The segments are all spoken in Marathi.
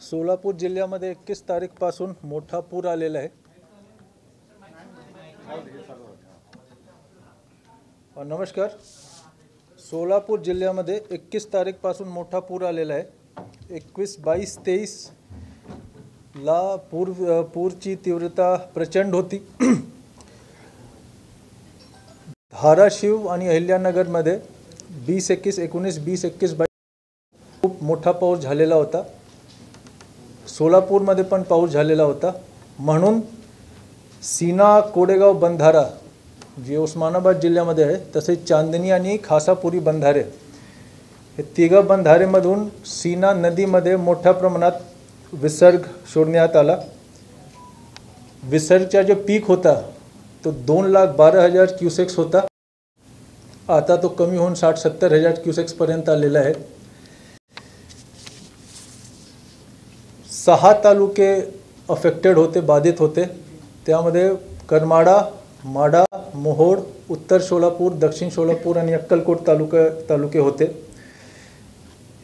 सोलापूर जिल्ह्यामध्ये 21 तारीखपासून मोठा पूर आलेला आहे। नमस्कार। सोलापूर जिल्ह्यामध्ये 21 तारीखपासून मोठा पूर आलेला आहे। 21, 22, 23 ला पूरची तीव्रता प्रचंड होती। धाराशिव आणि अहिल्यानगरमध्ये 20, 21, 19, 20, 21, 22 खूप मोठा पाऊस झालेला होता। सोलापूरमध्ये पण पाऊस झालेला होता। म्हणून सीना कोडेगाव बंधारा जे उस्मानाबाद जिल्ह्यामध्ये आहे, तसेच चांदणी आणि खासापुरी बंधारे हे तिघं बंधारेमधून सीना नदीमध्ये मोठ्या प्रमाणात विसर्ग सोडण्यात आला। विसर्गचा जो पीक होता तो 2,12,000 क्युसेक्स होता। आता तो कमी होऊन 60-70,000 क्युसेक्स पर्यंत आलेला आहे। 6 तालुके अफेक्टेड होते, बाधित होते। त्यामध्ये करमाळा, माढा, मोहोळ, उत्तर सोलापूर, दक्षिण सोलापूर आणि अक्कलकोट तालुके होते।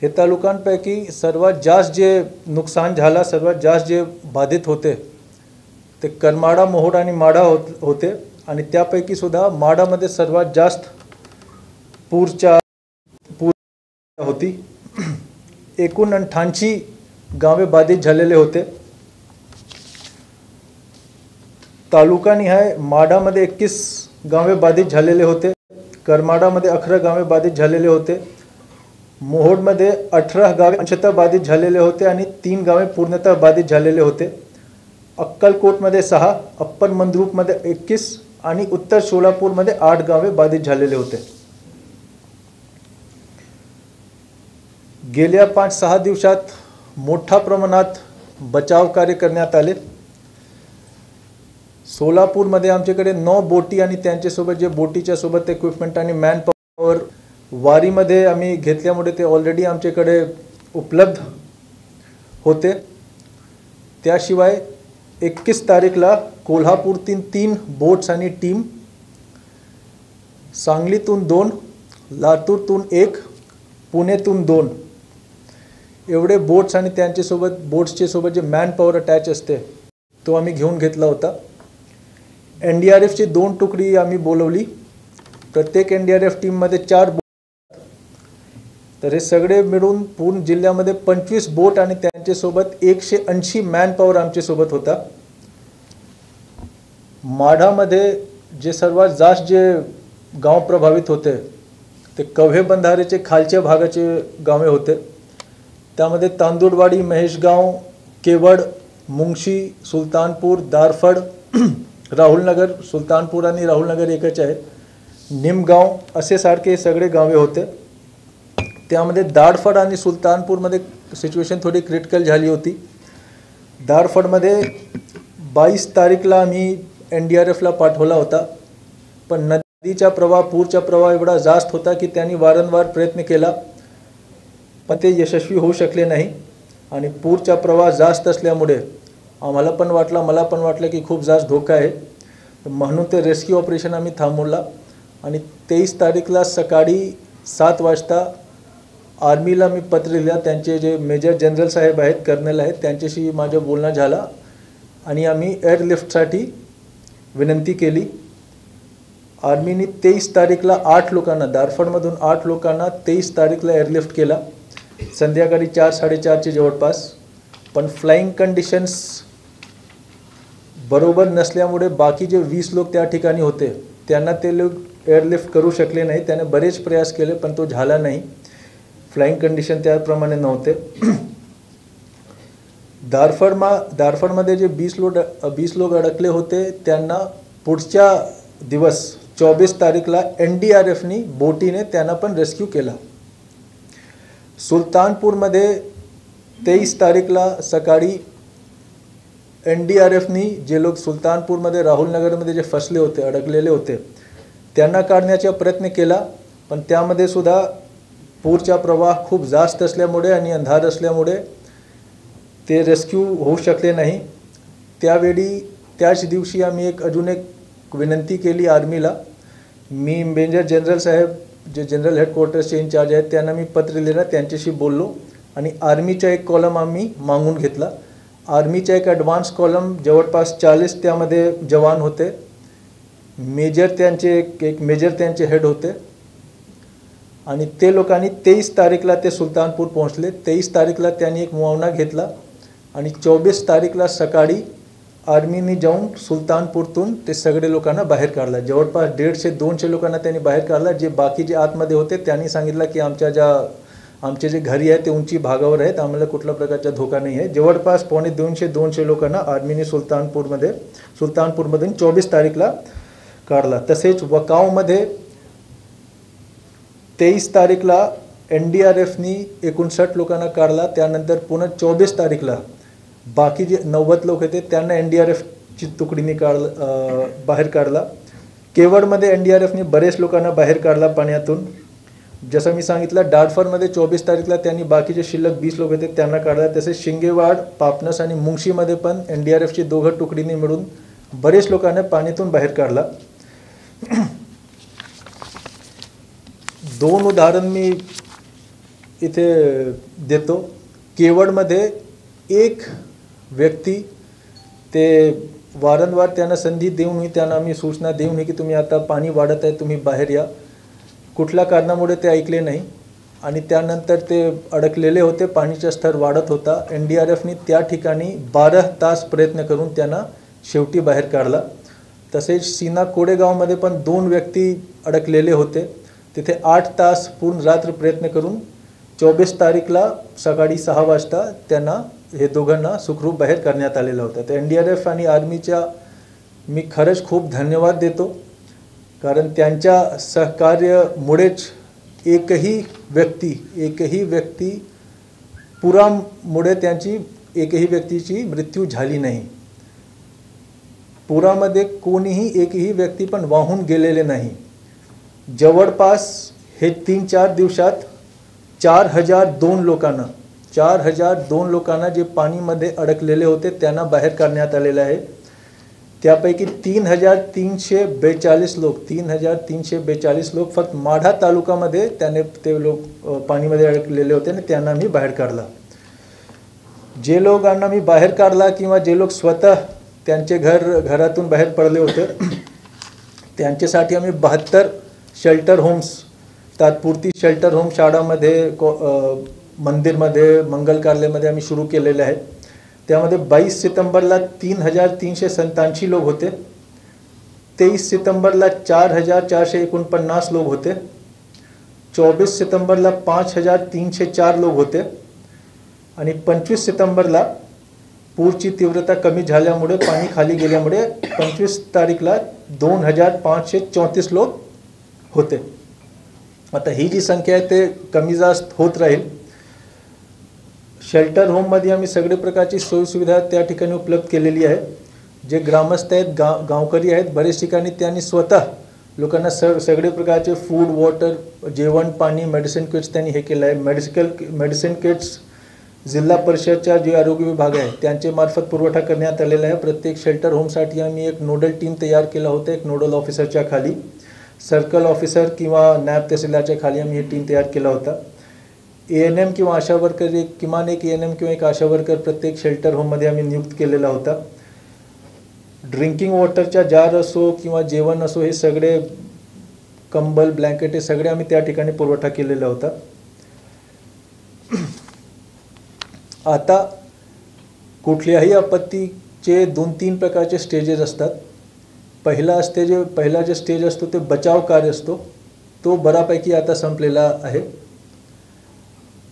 हे तालुक्यांपैकी सर्वात जास्त जे नुकसान झाला, सर्वात जास्त जे बाधित होते ते करमाळा, मोहोळ आणि माढा होते। आणि त्यापैकी सुद्धा माढामध्ये सर्वात जास्त पूर होती। एकूण 88 गावे बाधित झालेले होते। तालुकानिहाय माढामध्ये 21 गावे बाधित झालेले होते, करमाळामध्ये 11 गावे बाधित झालेले होते, मोहोळमध्ये 18 गावे अंशतः बाधित झालेले होते आणि 3 गावे पूर्णतः बाधित झालेले होते। अक्कलकोटमध्ये 6, अप्पर मंद्रुपमध्ये 21 आणि उत्तर सोलापूरमध्ये 8 गावे बाधित झालेले होते। गेल्या 5-6 दिवसात मोठ्या प्रमाणात बचाव कार्य करण्यात आले। सोलापूरमध्ये आमच्याकडे 9 बोटी आणि त्यांच्यासोबत जे बोटीच्या सोबत इक्विपमेंट आणि मॅन पॉवर वारीमध्ये आम्ही घेतल्यामुळे ते ऑलरेडी आमच्याकडे उपलब्ध होते। त्याशिवाय 21 तारीखला कोल्हापूरतील 3 बोट्स आणि टीम, सांगलीतून 2, लातूरतून 1, पुणेतून 2 एवढे बोट्स आणि त्यांच्यासोबत बोट्सचे सोबत जे मॅन पॉवर अटॅच असते तो आम्ही घेऊन घेतला होता। NDRFची 2 तुकडी आम्ही बोलवली। प्रत्येक NDRF टीममध्ये 4 बोट। तर हे सगळे मिळून पूर्ण जिल्ह्यामध्ये 25 बोट आणि त्यांच्यासोबत 180 मॅन पॉवर आमच्यासोबत होता। माढामध्ये जे सर्वात जास्त जे गाव प्रभावित होते ते कव्हे बंधारेचे खालच्या भागाचे गावे होते। त्यामध्ये तांदूळवाडी, महेशगाव, केवड, मुंगशी, सुलतानपूर, दारफड, राहुलनगर, सुलतानपूर आणि राहुलनगर एकच आहे, निमगाव असे सारखे सगळे गावे होते। त्यामध्ये दारफड आणि सुलतानपूरमध्ये सिच्युएशन थोडी क्रिटिकल झाली होती। दारफडमध्ये 22 तारीखला आम्ही NDRFला पाठवला होता, पण नदीचा प्रवाह, पूरचा प्रवाह एवढा जास्त होता की त्यांनी वारंवार प्रयत्न केला पण ते यशस्वी होऊ शकले नाही। आणि पूरचा प्रवाह जास्त असल्यामुळे मला पण वाटलं की खूप जास्त धोका आहे, म्हणून ते रेस्क्यू ऑपरेशन आम्ही थांबवला। आणि 23 तारीखला सकाळी 7 वाजता आर्मीला मी पत्र लिहिलं। त्यांचे जे मेजर जनरल साहेब आहेत, कर्नल आहेत, त्यांच्याशी माझं बोलणं झालं आणि आम्ही एअरलिफ्टसाठी विनंती केली। आर्मीने 23 तारीखला 8 लोकांना, दारफडमधून 8 लोकांना 23 तारीखला एअरलिफ्ट केला, संध्याकाळी 4-4:30च्या जवळपास। पण फ्लाइंग कंडिशन्स बरोबर नसल्यामुळे बाकी जे 20 लोक त्या ठिकाणी होते त्यांना ते लोक एअरलिफ्ट करू शकले नाही। त्याने बरेच प्रयास केले पण तो झाला नाही, फ्लाइंग कंडिशन त्याप्रमाणे नव्हते। दारफडमध्ये जे 20 लोक अडकले होते त्यांना पुढच्या दिवस 24 तारीखला NDRFनी बोटीने त्यांना पण रेस्क्यू केला। सुलतानपूरमध्ये 23 तारीखला सकाळी NDRFनी जे लोक सुलतानपूरमध्ये, राहुलनगरमध्ये जे फसले होते, अडकलेले होते, त्यांना काढण्याचा प्रयत्न केला, पण त्यामध्ये सुद्धा पूरचा प्रवाह खूप जास्त असल्यामुळे आणि अंधार असल्यामुळे ते रेस्क्यू होऊ शकले नाही। त्याच दिवशी आम्ही अजून एक विनंती केली आर्मीला। मी मेजर जनरल साहेब जे जनरल हेडक्वार्टर्सचे इन्चार्ज आहेत त्यांना मी पत्र लिहिलं, त्यांच्याशी बोललो आणि आर्मीचा एक कॉलम आम्ही मागून घेतला. आर्मीचा एक ॲडव्हान्स कॉलम जवळपास 40 त्यामध्ये जवान होते. मेजर त्यांचे एक मेजर त्यांचे हेड होते आणि ते लोकांनी 23 तारीखला ते सुलतानपूर पोहोचले. 23 तारीखला त्यांनी एक मुआवना घेतला आणि 24 तारीखला सकाळी आर्मीने जाऊन सुलतानपूरतून ते सगळे लोकांना बाहेर काढला. जवळपास 150-200 लोकांना त्यांनी बाहेर काढला. जे बाकी जे आतमध्ये होते त्यांनी सांगितलं की आमचे जे घरी आहे ते उंची भागावर आहेत, आम्हाला कुठल्या प्रकारचा धोका नाही आहे. जवळपास 250 लोकांना आर्मीने सुलतानपूरमधून 24 तारीखला काढला. तसेच वकावमध्ये 23 तारीखला NDRFनी 59 लोकांना काढला. त्यानंतर पुन्हा 24 तारीखला बाकी जे 90 लोक होते त्यांना NDRFची तुकडीने बाहेर काढला. केवडमध्ये NDRFने बरेच लोकांना बाहेर काढला पाण्यातून. जसं मी सांगितलं, डाडफरमध्ये 24 तारीखला त्यांनी बाकीचे शिल्लक 20 लोक होते त्यांना काढला. तसेच शिंगेवाड, पापनस आणि मुंगशीमध्ये पण NDRFची दोघं तुकडीने मिळून बरेच लोकांना पाण्यातून बाहेर काढला. 2 उदाहरण मी इथे देतो. केवडमध्ये एक व्यक्ती ते वारंवार त्यांना संधी देऊनही त्यांना आम्ही सूचना देऊनही की तुम्ही आता पाणी वाढत आहे, तुम्ही बाहेर या. कुठल्या कारणामुळे ते ऐकले नाही आणि त्यानंतर ते अडकलेले होते. पाणीचा स्तर वाढत होता. NDRFने त्या ठिकाणी 12 तास प्रयत्न करून त्यांना शेवटी बाहेर काढला. तसेच सीना कोडेगावमध्ये पण 2 व्यक्ती अडकलेले होते. तिथे 8 तास पूर्ण रात्र प्रयत्न करून 24 तारीखला सकाळी 6 वाजता त्यांना हे दोघांना सुखरूप बाहेर करण्यात आलेलं होतं. तर NDRF आणि आर्मीच्या मी खरंच खूप धन्यवाद देतो, कारण त्यांच्या सहकार्यामुळेच एकही व्यक्ती पुरामुळे त्यांची एकही व्यक्तीची मृत्यू झाली नाही. पुरामध्ये कोणीही एकही व्यक्ती पण वाहून गेलेले नाही. जवळपास हे 3-4 दिवसात 4002 लोकांना जे पाणीमध्ये अडकलेले होते त्यांना बाहेर काढण्यात आलेले आहे. त्यापैकी 3342 लोक फक्त माढा तालुक्यामध्ये ते लोक पाणीमध्ये अडकलेले होते आणि त्यांना मी बाहेर काढला. जे लोकांना मी बाहेर काढला किंवा जे लोक स्वतः त्यांचे घरातून बाहेर पडले होते त्यांच्यासाठी आम्ही 72 शेल्टर होम्स, तात्पुरती शेल्टर होम शाळामध्ये, मंदिरमध्ये, मंगल कार्यालयामध्ये आम्ही सुरू केलेले आहेत. त्यामध्ये 22 सप्टेंबरला 3387 लोक होते. 23 सप्टेंबरला 4449 लोक होते. 24 सप्टेंबरला 5304 लोक होते आणि 25 सप्टेंबरला पूरची तीव्रता कमी झाल्यामुळे, पाणी खाली गेल्यामुळे 25 तारीखला 2534 लोक होते. आता ही जी संख्या आहे ते कमी जास्त होत राहील. शेल्टर होममध्ये आम्ही सगळे प्रकारची सोयीसुविधा त्या ठिकाणी उपलब्ध केलेली आहे. जे ग्रामस्थ आहेत, गावकरी आहेत, बरेच ठिकाणी त्यांनी स्वतः लोकांना सगळे प्रकारचे फूड, वॉटर, जेवण, पाणी, मेडिसिन किट्स त्यांनी हे केलं आहे. मेडिसिन किट्स जिल्हा परिषदच्या जे आरोग्य विभाग आहे त्यांचे मार्फत पुरवठा करण्यात आलेला आहे. प्रत्येक शेल्टर होमसाठी आम्ही एक नोडल टीम तयार केला होता. एक नोडल ऑफिसरच्या खाली, सर्कल ऑफिसर किंवा नायब तहसीलदारच्या खाली आम्ही ही टीम तयार केला होता. ANM किंवा आशा वर्कर, किमान एक ANM किंवा एक आशा वर्कर प्रत्येक शेल्टर होममध्ये आम्ही नियुक्त केलेला होता. ड्रिंकिंग वॉटरच्या जार असो किंवा जेवण असो, हे सगळे कंबल, ब्लँकेट हे सगळे आम्ही त्या ठिकाणी पुरवठा केलेला होता. आता कुठल्याही आपत्तीचे 2-3 प्रकारचे स्टेजेस असतात. पहिला जे स्टेज असतो ते बचाव कार्य असतो, तो बऱ्यापैकी आता संपलेला आहे.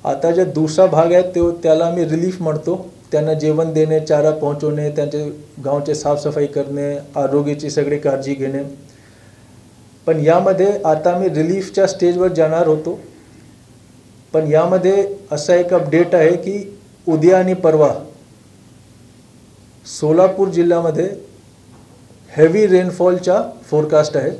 आता जे दुसरा भाग आहे त्याला आम्ही रिलीफ म्हणतो. त्यांना जेवण देणे, चारा पोहोचवणे, त्यांचे गावचे साफसफाई करणे, आरोग्याची सगळी काळजी घेणे. पण यामध्ये आता आम्ही रिलीफच्या स्टेजवर जाणार होतो. पण यामध्ये असा एक अपडेट आहे की उद्या आणि परवा सोलापूर जिल्ह्यामध्ये हेवी रेनफॉलचा फोरकास्ट आहे.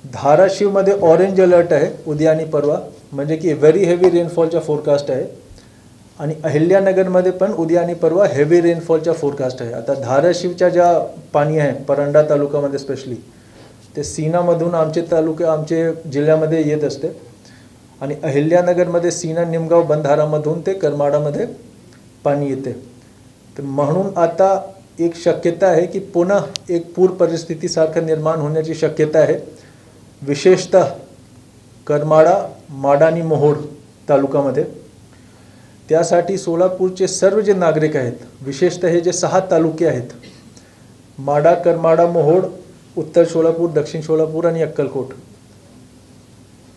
धाराशिवमध्ये ऑरेंज अलर्ट आहे उद्या आणि परवा, म्हणजे की व्हेरी हेवी रेनफॉलचा फोरकास्ट आहे. आणि अहिल्यानगरमध्ये पण उद्या आणि परवा हेवी रेनफॉलचा फोरकास्ट आहे. आता धाराशिवच्या ज्या पाणी आहे परंडा तालुक्यामध्ये स्पेशली, ते सीनामधून आमचे जिल्ह्यामध्ये येत असते. आणि अहिल्यानगरमध्ये सीना निमगाव बंधारामधून ते करमाडामध्ये पाणी येते. तर म्हणून आता एक शक्यता आहे की पुन्हा एक पूर परिस्थितीसारखं निर्माण होण्याची शक्यता आहे, विशेषतः करमाडा, माडा आणि मोहोळ तालुक्यामध्ये. त्यासाठी सोलापूरचे सर्व जे नागरिक आहेत, विशेषतः हे जे 6 तालुके आहेत, माडा, करमाडा, मोहोळ, उत्तर सोलापूर, दक्षिण सोलापूर आणि अक्कलकोट,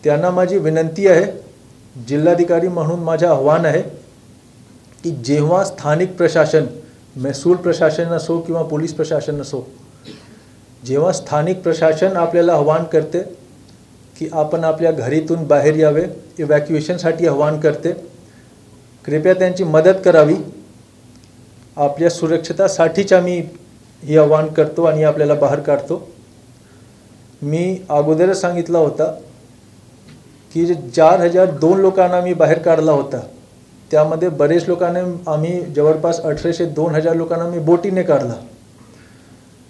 त्यांना माझी विनंती आहे, जिल्हाधिकारी म्हणून माझं आव्हान आहे की जेव्हा स्थानिक प्रशासन, महसूल प्रशासन असो किंवा पोलीस प्रशासन असो, जेव्हा स्थानिक प्रशासन आपल्याला आव्हान करते की आपण आपल्या घरातून बाहेर यावे, इव्हॅक्युएशनसाठी आव्हान करते, कृपया त्यांची मदत करावी. आपल्या सुरक्षिततेसाठीच आम्ही हे आव्हान करतो आणि आपल्याला बाहेर काढतो. मी अगोदरच सांगितलं होता की जे 4002 लोकांना मी बाहेर काढला होता, त्यामध्ये बरेच लोकांना आम्ही जवळपास 1800-2000 लोकांना मी बोटीने काढला.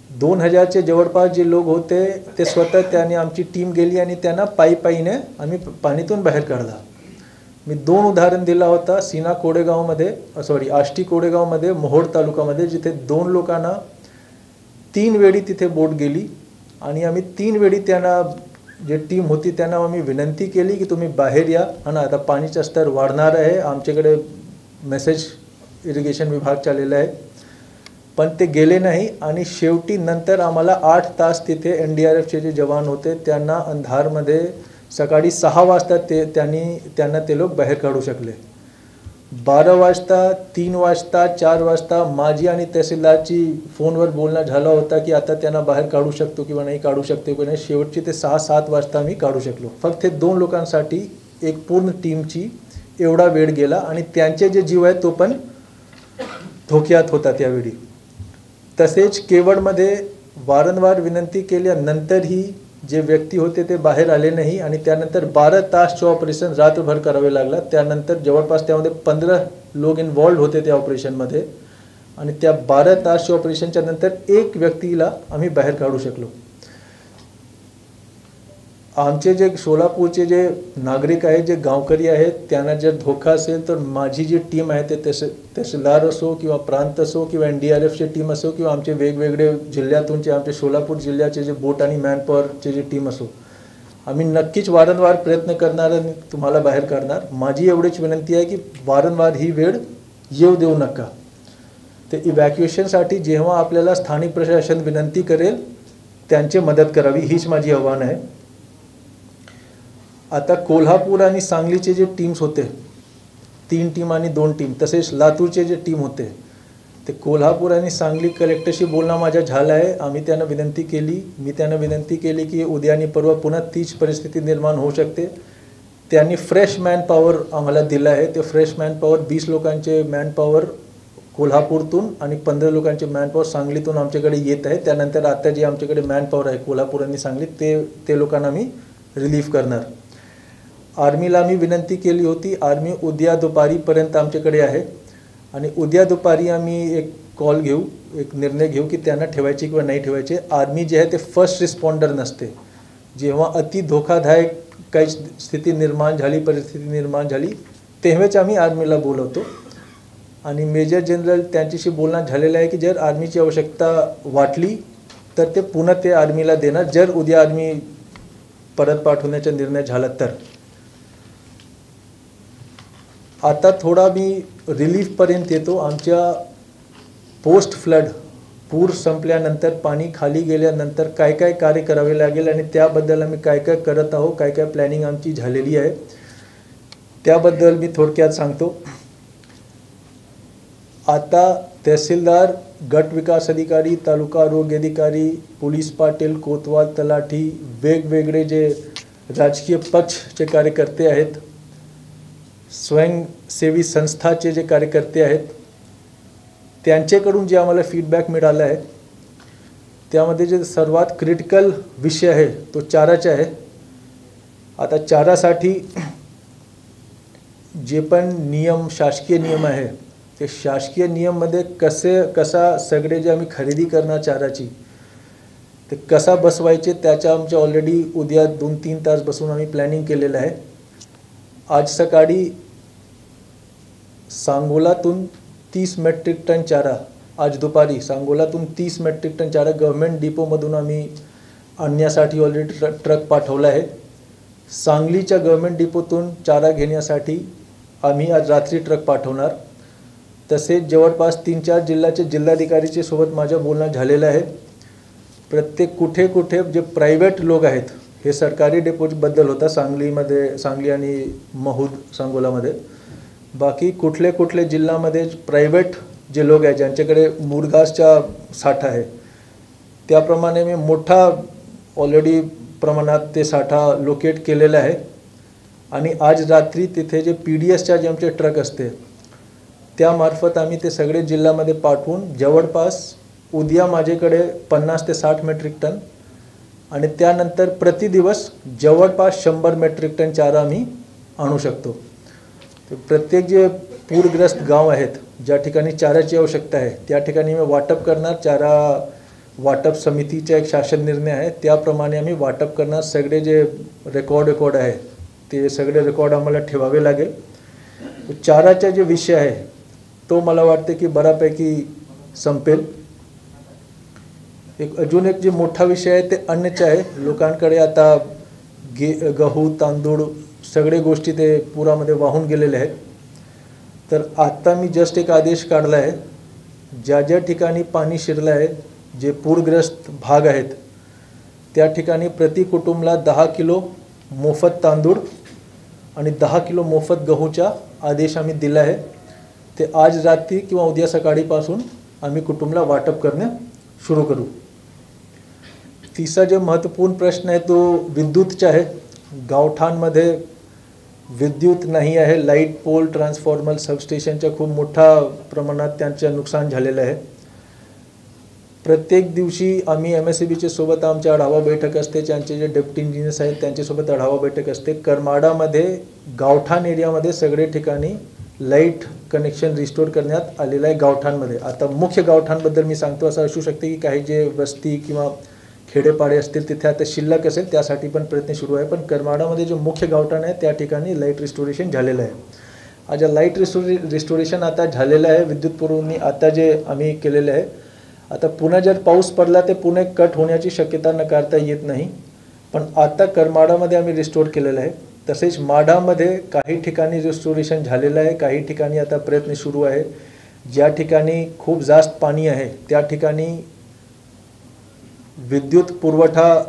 2000चे जवळपास जे लोक होते ते स्वतः त्यांनी आमची टीम गेली आणि त्यांना पायीने आम्ही पाणीतून बाहेर काढला. मी 2 उदाहरण दिला होता, सीना कोडेगावमध्ये, आष्टी कोडेगावमध्ये, मोहोळ तालुक्यामध्ये, जिथे 2 लोकांना 3 वेळी तिथे बोट गेली आणि आम्ही 3 वेळी त्यांना, जे टीम होती त्यांना आम्ही विनंती केली की तुम्ही बाहेर या, आणि आता पाणीचं स्तर वाढणार आहे, आमच्याकडे मेसेज इरिगेशन विभाग चाललेला आहे, पण ते गेले नाही. आणि शेवटी नंतर आम्हाला 8 तास तिथे NDRFचे जे जवान होते त्यांना अंधारमध्ये सकाळी 6 वाजता त्यांना ते लोक बाहेर काढू शकले. 12 वाजता, 3 वाजता, 4 वाजता माझी आणि तहसीलदारची फोनवर बोलणं झालं होता की आता त्यांना बाहेर काढू शकतो किंवा नाही काढू शकतो की नाही. शेवटची ते 6-7 वाजता मी काढू शकलो. फक्त 2 लोकांसाठी एक पूर्ण टीमची एवढा वेळ गेला आणि त्यांचे जे जीव आहे तो पण धोक्यात होता त्यावेळी. तसेच केवडमध्ये वारंवार विनंती केल्यानंतरही जे व्यक्ती होते ते बाहेर आले नाही आणि त्यानंतर 12 तासचं ऑपरेशन रात्रभर करावे लागला. त्यानंतर जवळपास त्यामध्ये 15 लोक इन्वॉल्व होते त्या ऑपरेशनमध्ये आणि त्या 12 तासच्या ऑपरेशनच्या नंतर एक व्यक्तीला आम्ही बाहेर काढू शकलो. आमचे जे सोलापूरचे जे नागरिक आहेत, जे गावकरी आहेत, त्यांना जर धोका असेल तर माझी जी टीम आहे ते तहसीलदार असो किंवा प्रांत असो किंवा NDRFची टीम असो किंवा आमचे वेगवेगळे जिल्ह्यातूनचे आमचे सोलापूर जिल्ह्याचे जे बोट आणि मॅनपॉवरचे जे टीम असो, आम्ही नक्कीच वारंवार प्रयत्न करणार आणि तुम्हाला बाहेर काढणार. माझी एवढीच विनंती आहे की वारंवार ही वेळ येऊ देऊ नका. ते इव्हॅक्युएशनसाठी जेव्हा आपल्याला स्थानिक प्रशासन विनंती करेल त्यांची मदत करावी, हीच माझी आव्हान आहे. आता कोल्हापूर आणि सांगलीचे जे टीम्स होते, 3 टीम आणि 2 टीम, तसेच लातूरचे जे टीम होते, ते कोल्हापूर आणि सांगली कलेक्टरशी बोलणं माझ्या झालं आहे. मी त्यांना विनंती केली की उद्या आणि परवा पुन्हा तीच परिस्थिती निर्माण होऊ शकते. त्यांनी फ्रेश मॅनपॉवर आम्हाला दिलं आहे. ते फ्रेश मॅनपॉवर 20 लोकांचे मॅनपॉवर कोल्हापूरतून आणि 15 लोकांचे मॅनपॉवर सांगलीतून आमच्याकडे येत आहे. त्यानंतर आता जे आमच्याकडे मॅनपॉवर आहे कोल्हापूर आणि सांगली ते लोकांना मी रिलीफ करणार. आर्मीला मी विनंती केली होती, आर्मी उद्या दुपारीपर्यंत आमच्याकडे आहे आणि उद्या दुपारी आम्ही एक कॉल घेऊ, एक निर्णय घेऊ की त्यांना ठेवायचे किंवा नाही ठेवायचे. आर्मी जे आहे ते फर्स्ट रिस्पॉन्डर नसते. जेव्हा अति धोकादायक काही परिस्थिती निर्माण झाली तेव्हाच आम्ही आर्मीला बोलवतो. आणि मेजर जनरल त्यांच्याशी बोलणं झालेलं आहे की जर आर्मीची आवश्यकता वाटली तर ते पुन्हा ते आर्मीला देणार, जर उद्या आर्मी परत पाठवण्याचा निर्णय झाला तर. आता थोडा मी रिलीफपर्यंत येतो. आमच्या पोस्ट फ्लड, पूर संपल्यानंतर, पाणी खाली गेल्यानंतर काय काय कार्य करावे लागेल आणि त्याबद्दल आम्ही काय काय करत आहोत, काय काय प्लॅनिंग आमची झालेली आहे, त्याबद्दल मी थोडक्यात सांगतो. आता तहसीलदार, गट विकास अधिकारी, तालुका आरोग्य अधिकारी, पोलीस पाटील, कोतवाल, तलाठी, वेगवेगळे जे राजकीय पक्षचे कार्यकर्ते आहेत, स्वयंसेवी संस्थाचे जे कार्यकर्ते आहेत, त्यांच्याकडून जे आम्हाला फीडबॅक मिळाला आहे त्यामध्ये जे सर्वात क्रिटिकल विषय आहे तो चाराचा आहे. आता चारासाठी जे पण नियम, शासकीय नियम आहे, ते शासकीय नियममध्ये कसा सगळे जे आम्ही खरेदी करणार चाराची ते कसा बसवायचे, त्याच्या आमच्या ऑलरेडी उद्या 2-3 तास बसून आम्ही प्लॅनिंग केलेलं आहे. आज सकाळी सांगोलातून 30 मेट्रिक टन चारा, आज दुपारी सांगोलातून 30 मेट्रिक टन चारा गव्हर्नमेंट डिपोमधून आम्ही आणण्यासाठी ऑलरेडी ट्रक पाठवला आहे. सांगलीच्या गव्हर्नमेंट डिपोतून चारा घेण्यासाठी आम्ही आज रात्री ट्रक पाठवणार. तसेच जवळपास 3-4 जिल्ह्याचे जिल्हाधिकारीचे सोबत माझं बोलणं झालेलं आहे. प्रत्येक कुठे कुठे जे प्रायव्हेट लोक आहेत, हे सरकारी डिपोबद्दल होता सांगलीमध्ये, सांगली आणि महूद सांगोलामध्ये, बाकी कुठले कुठले जिल्ह्यामध्ये प्रायव्हेट जे लोक आहेत ज्यांच्याकडे मुरघासचा साठा आहे, त्याप्रमाणे मी मोठा ऑलरेडी प्रमाणात ते साठा लोकेट केलेला आहे. आणि आज रात्री तिथे जे PDSच्या जे आमचे ट्रक असते त्यामार्फत आम्ही ते सगळे जिल्ह्यामध्ये पाठवून जवळपास उद्या माझ्याकडे 50 ते 60 मेट्रिक टन आणि त्यानंतर प्रतिदिवस जवळपास 100 मेट्रिक टन चारा आम्ही आणू शकतो. तर प्रत्येक जे पूरग्रस्त गाव आहेत ज्या ठिकाणी चाऱ्याची आवश्यकता आहे त्या ठिकाणी मी वाटप करणार. चारा वाटप समितीचा एक शासन निर्णय आहे, त्याप्रमाणे आम्ही वाटप करणार. सगळे जे रेकॉर्ड आहे ते सगळे रेकॉर्ड आम्हाला ठेवावे लागेल. चाराचा जे विषय आहे तो मला वाटते की बऱ्यापैकी संपेल. अजून एक जे मोठा विषय आहे ते अन्नचा आहे. लोकांकडे आता गहू, तांदूळ सगळे गोष्टी ते पुरामध्ये वाहून गेलेले आहेत. तर आता मी जस्ट एक आदेश काढला आहे, ज्या ज्या ठिकाणी पाणी शिरलं आहे, जे पूरग्रस्त भाग आहेत त्या ठिकाणी प्रति कुटुंबाला 10 किलो मोफत तांदूळ आणि 10 किलो मोफत गहूचा आदेश आम्ही दिला आहे. ते आज रात्री किंवा उद्या सकाळीपासून आम्ही कुटुंबाला वाटप करणे सुरू करू. तिसरा जो महत्त्वपूर्ण प्रश्न आहे तो विद्युतचा आहे. गावठाणमध्ये विद्युत नाही आहे. लाईट पोल, ट्रान्सफॉर्मर, सबस्टेशनच्या खूप मोठ्या प्रमाणात त्यांचं नुकसान झालेलं आहे. प्रत्येक दिवशी आम्ही MSEBच्या सोबत आमच्या आढावा बैठक असते. त्यांचे जे डेप्टी इंजिनियर्स आहेत त्यांच्यासोबत आढावा बैठक असते. करमाडामध्ये गावठाण एरियामध्ये सगळे ठिकाणी लाईट कनेक्शन रिस्टोर करण्यात आलेलं आहे गावठाणमध्ये. आता मुख्य गावठाणबद्दल मी सांगतो, असं असू शकते की काही जे वस्ती किंवा खेडेपाडे असतील तिथे आता शिल्लक असेल त्यासाठी पण प्रयत्न सुरू आहे. पण करमाडामध्ये जो मुख्य गावठाण आहे त्या ठिकाणी लाईट रिस्टोरेशन झालेलं आहे. आज लाईट रिस्टोरेशन आता झालेलं आहे. विद्युत पुरवणी आता जे आम्ही केलेलं आहे. आता पुन्हा जर पाऊस पडला तर पुन्हा कट होण्याची शक्यता नकारता येत नाही. पण आता करमाडामध्ये आम्ही रिस्टोर केलेलं आहे. तसेच माढामध्ये काही ठिकाणी रिस्टोरेशन झालेलं आहे, काही ठिकाणी आता प्रयत्न सुरू आहे. ज्या ठिकाणी खूप जास्त पाणी आहे त्या ठिकाणी विद्युत पुरवठा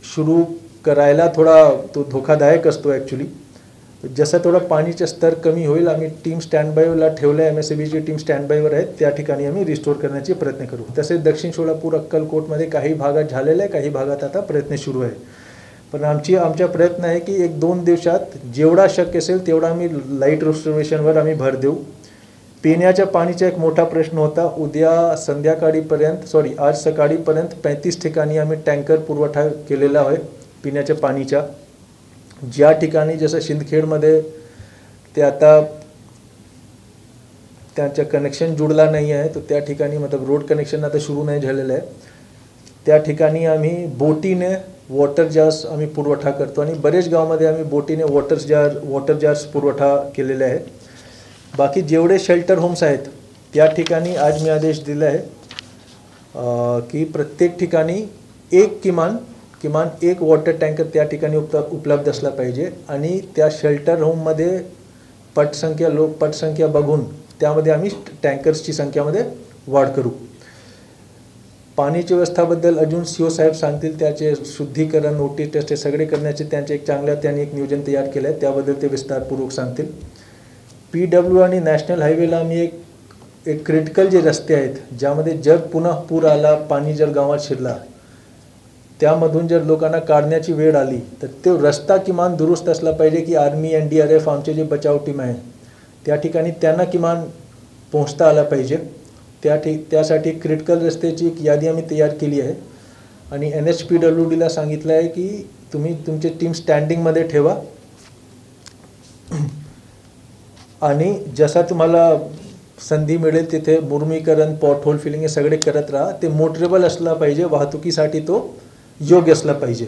सुरू करायला थोडा तो धोकादायक असतो ॲक्च्युली. जसं थोडं पाणीचं स्तर कमी होईल आम्ही टीम स्टँडबायला ठेवलं आहे. MSEBची टीम स्टँडबायवर आहे. त्या ठिकाणी आम्ही रिस्टोर करण्याचे प्रयत्न करू. तसेच दक्षिण सोलापूर, अक्कलकोटमध्ये काही भागात झालेलं आहे, काही भागात आता प्रयत्न सुरू आहे. पण आमचा प्रयत्न आहे की 1-2 दिवसात जेवढा शक्य असेल तेवढा आम्ही लाईट रिस्टोरेशनवर आम्ही भर देऊ. पिण्याच्या पाणीचा एक मोठा प्रश्न होता. उद्या संध्याकाळीपर्यंत आज सकाळीपर्यंत 35 ठिकाणी आम्ही टँकर पुरवठा केलेला आहे पिण्याच्या पाणीचा. ज्या ठिकाणी जसं शिंदखेडमध्ये ते आता त्यांचं कनेक्शन जुळला नाही आहे तर त्या ठिकाणी रोड कनेक्शन आता सुरू नाही झालेलं आहे. त्या ठिकाणी आम्ही बोटीने वॉटर जार्स आम्ही पुरवठा करतो आणि बरेच गावामध्ये आम्ही बोटीने वॉटर जार्स पुरवठा केलेले आहे. बाकी जेवढे शेल्टर होम्स आहेत त्या ठिकाणी आज मी आदेश दिला आहे की प्रत्येक ठिकाणी किमान एक वॉटर टँकर त्या ठिकाणी उपलब्ध असला पाहिजे. आणि त्या शेल्टर होममध्ये पटसंख्या बघून त्यामध्ये आम्ही टँकर्सची संख्यामध्ये वाढ करू. पाण्याच्या व्यवस्थाबद्दल अजून CO साहेब सांगतील. त्याचे शुद्धीकरण, नोटीस टेस्ट हे सगळे करण्याचे त्यांचे त्यांनी एक नियोजन तयार केलं आहे, त्याबद्दल ते विस्तारपूर्वक सांगतील. PW आणि नॅशनल हायवेला आम्ही एक क्रिटिकल जे रस्ते आहेत ज्यामध्ये जर पुन्हा पूर आला, पाणी जर गावात शिरला, त्यामधून जर लोकांना काढण्याची वेळ आली तर तो रस्ता किमान दुरुस्त असला पाहिजे की आर्मी, NDRF आमचे जे बचाव टीम आहे त्या ठिकाणी त्यांना किमान पोहोचता आला पाहिजे. त्यासाठी क्रिटिकल रस्त्याची एक यादी आम्ही तयार केली आहे आणि NHPWDला सांगितलं आहे की तुम्ही तुमची टीम स्टँडिंगमध्ये ठेवा आणि जसा तुम्हाला संधी मिळेल तिथे मुरमीकरण, पॉटहोल फिलिंग हे सगळे करत राहा. ते मोटरेबल असला पाहिजे, वाहतुकीसाठी तो योग्य असला पाहिजे,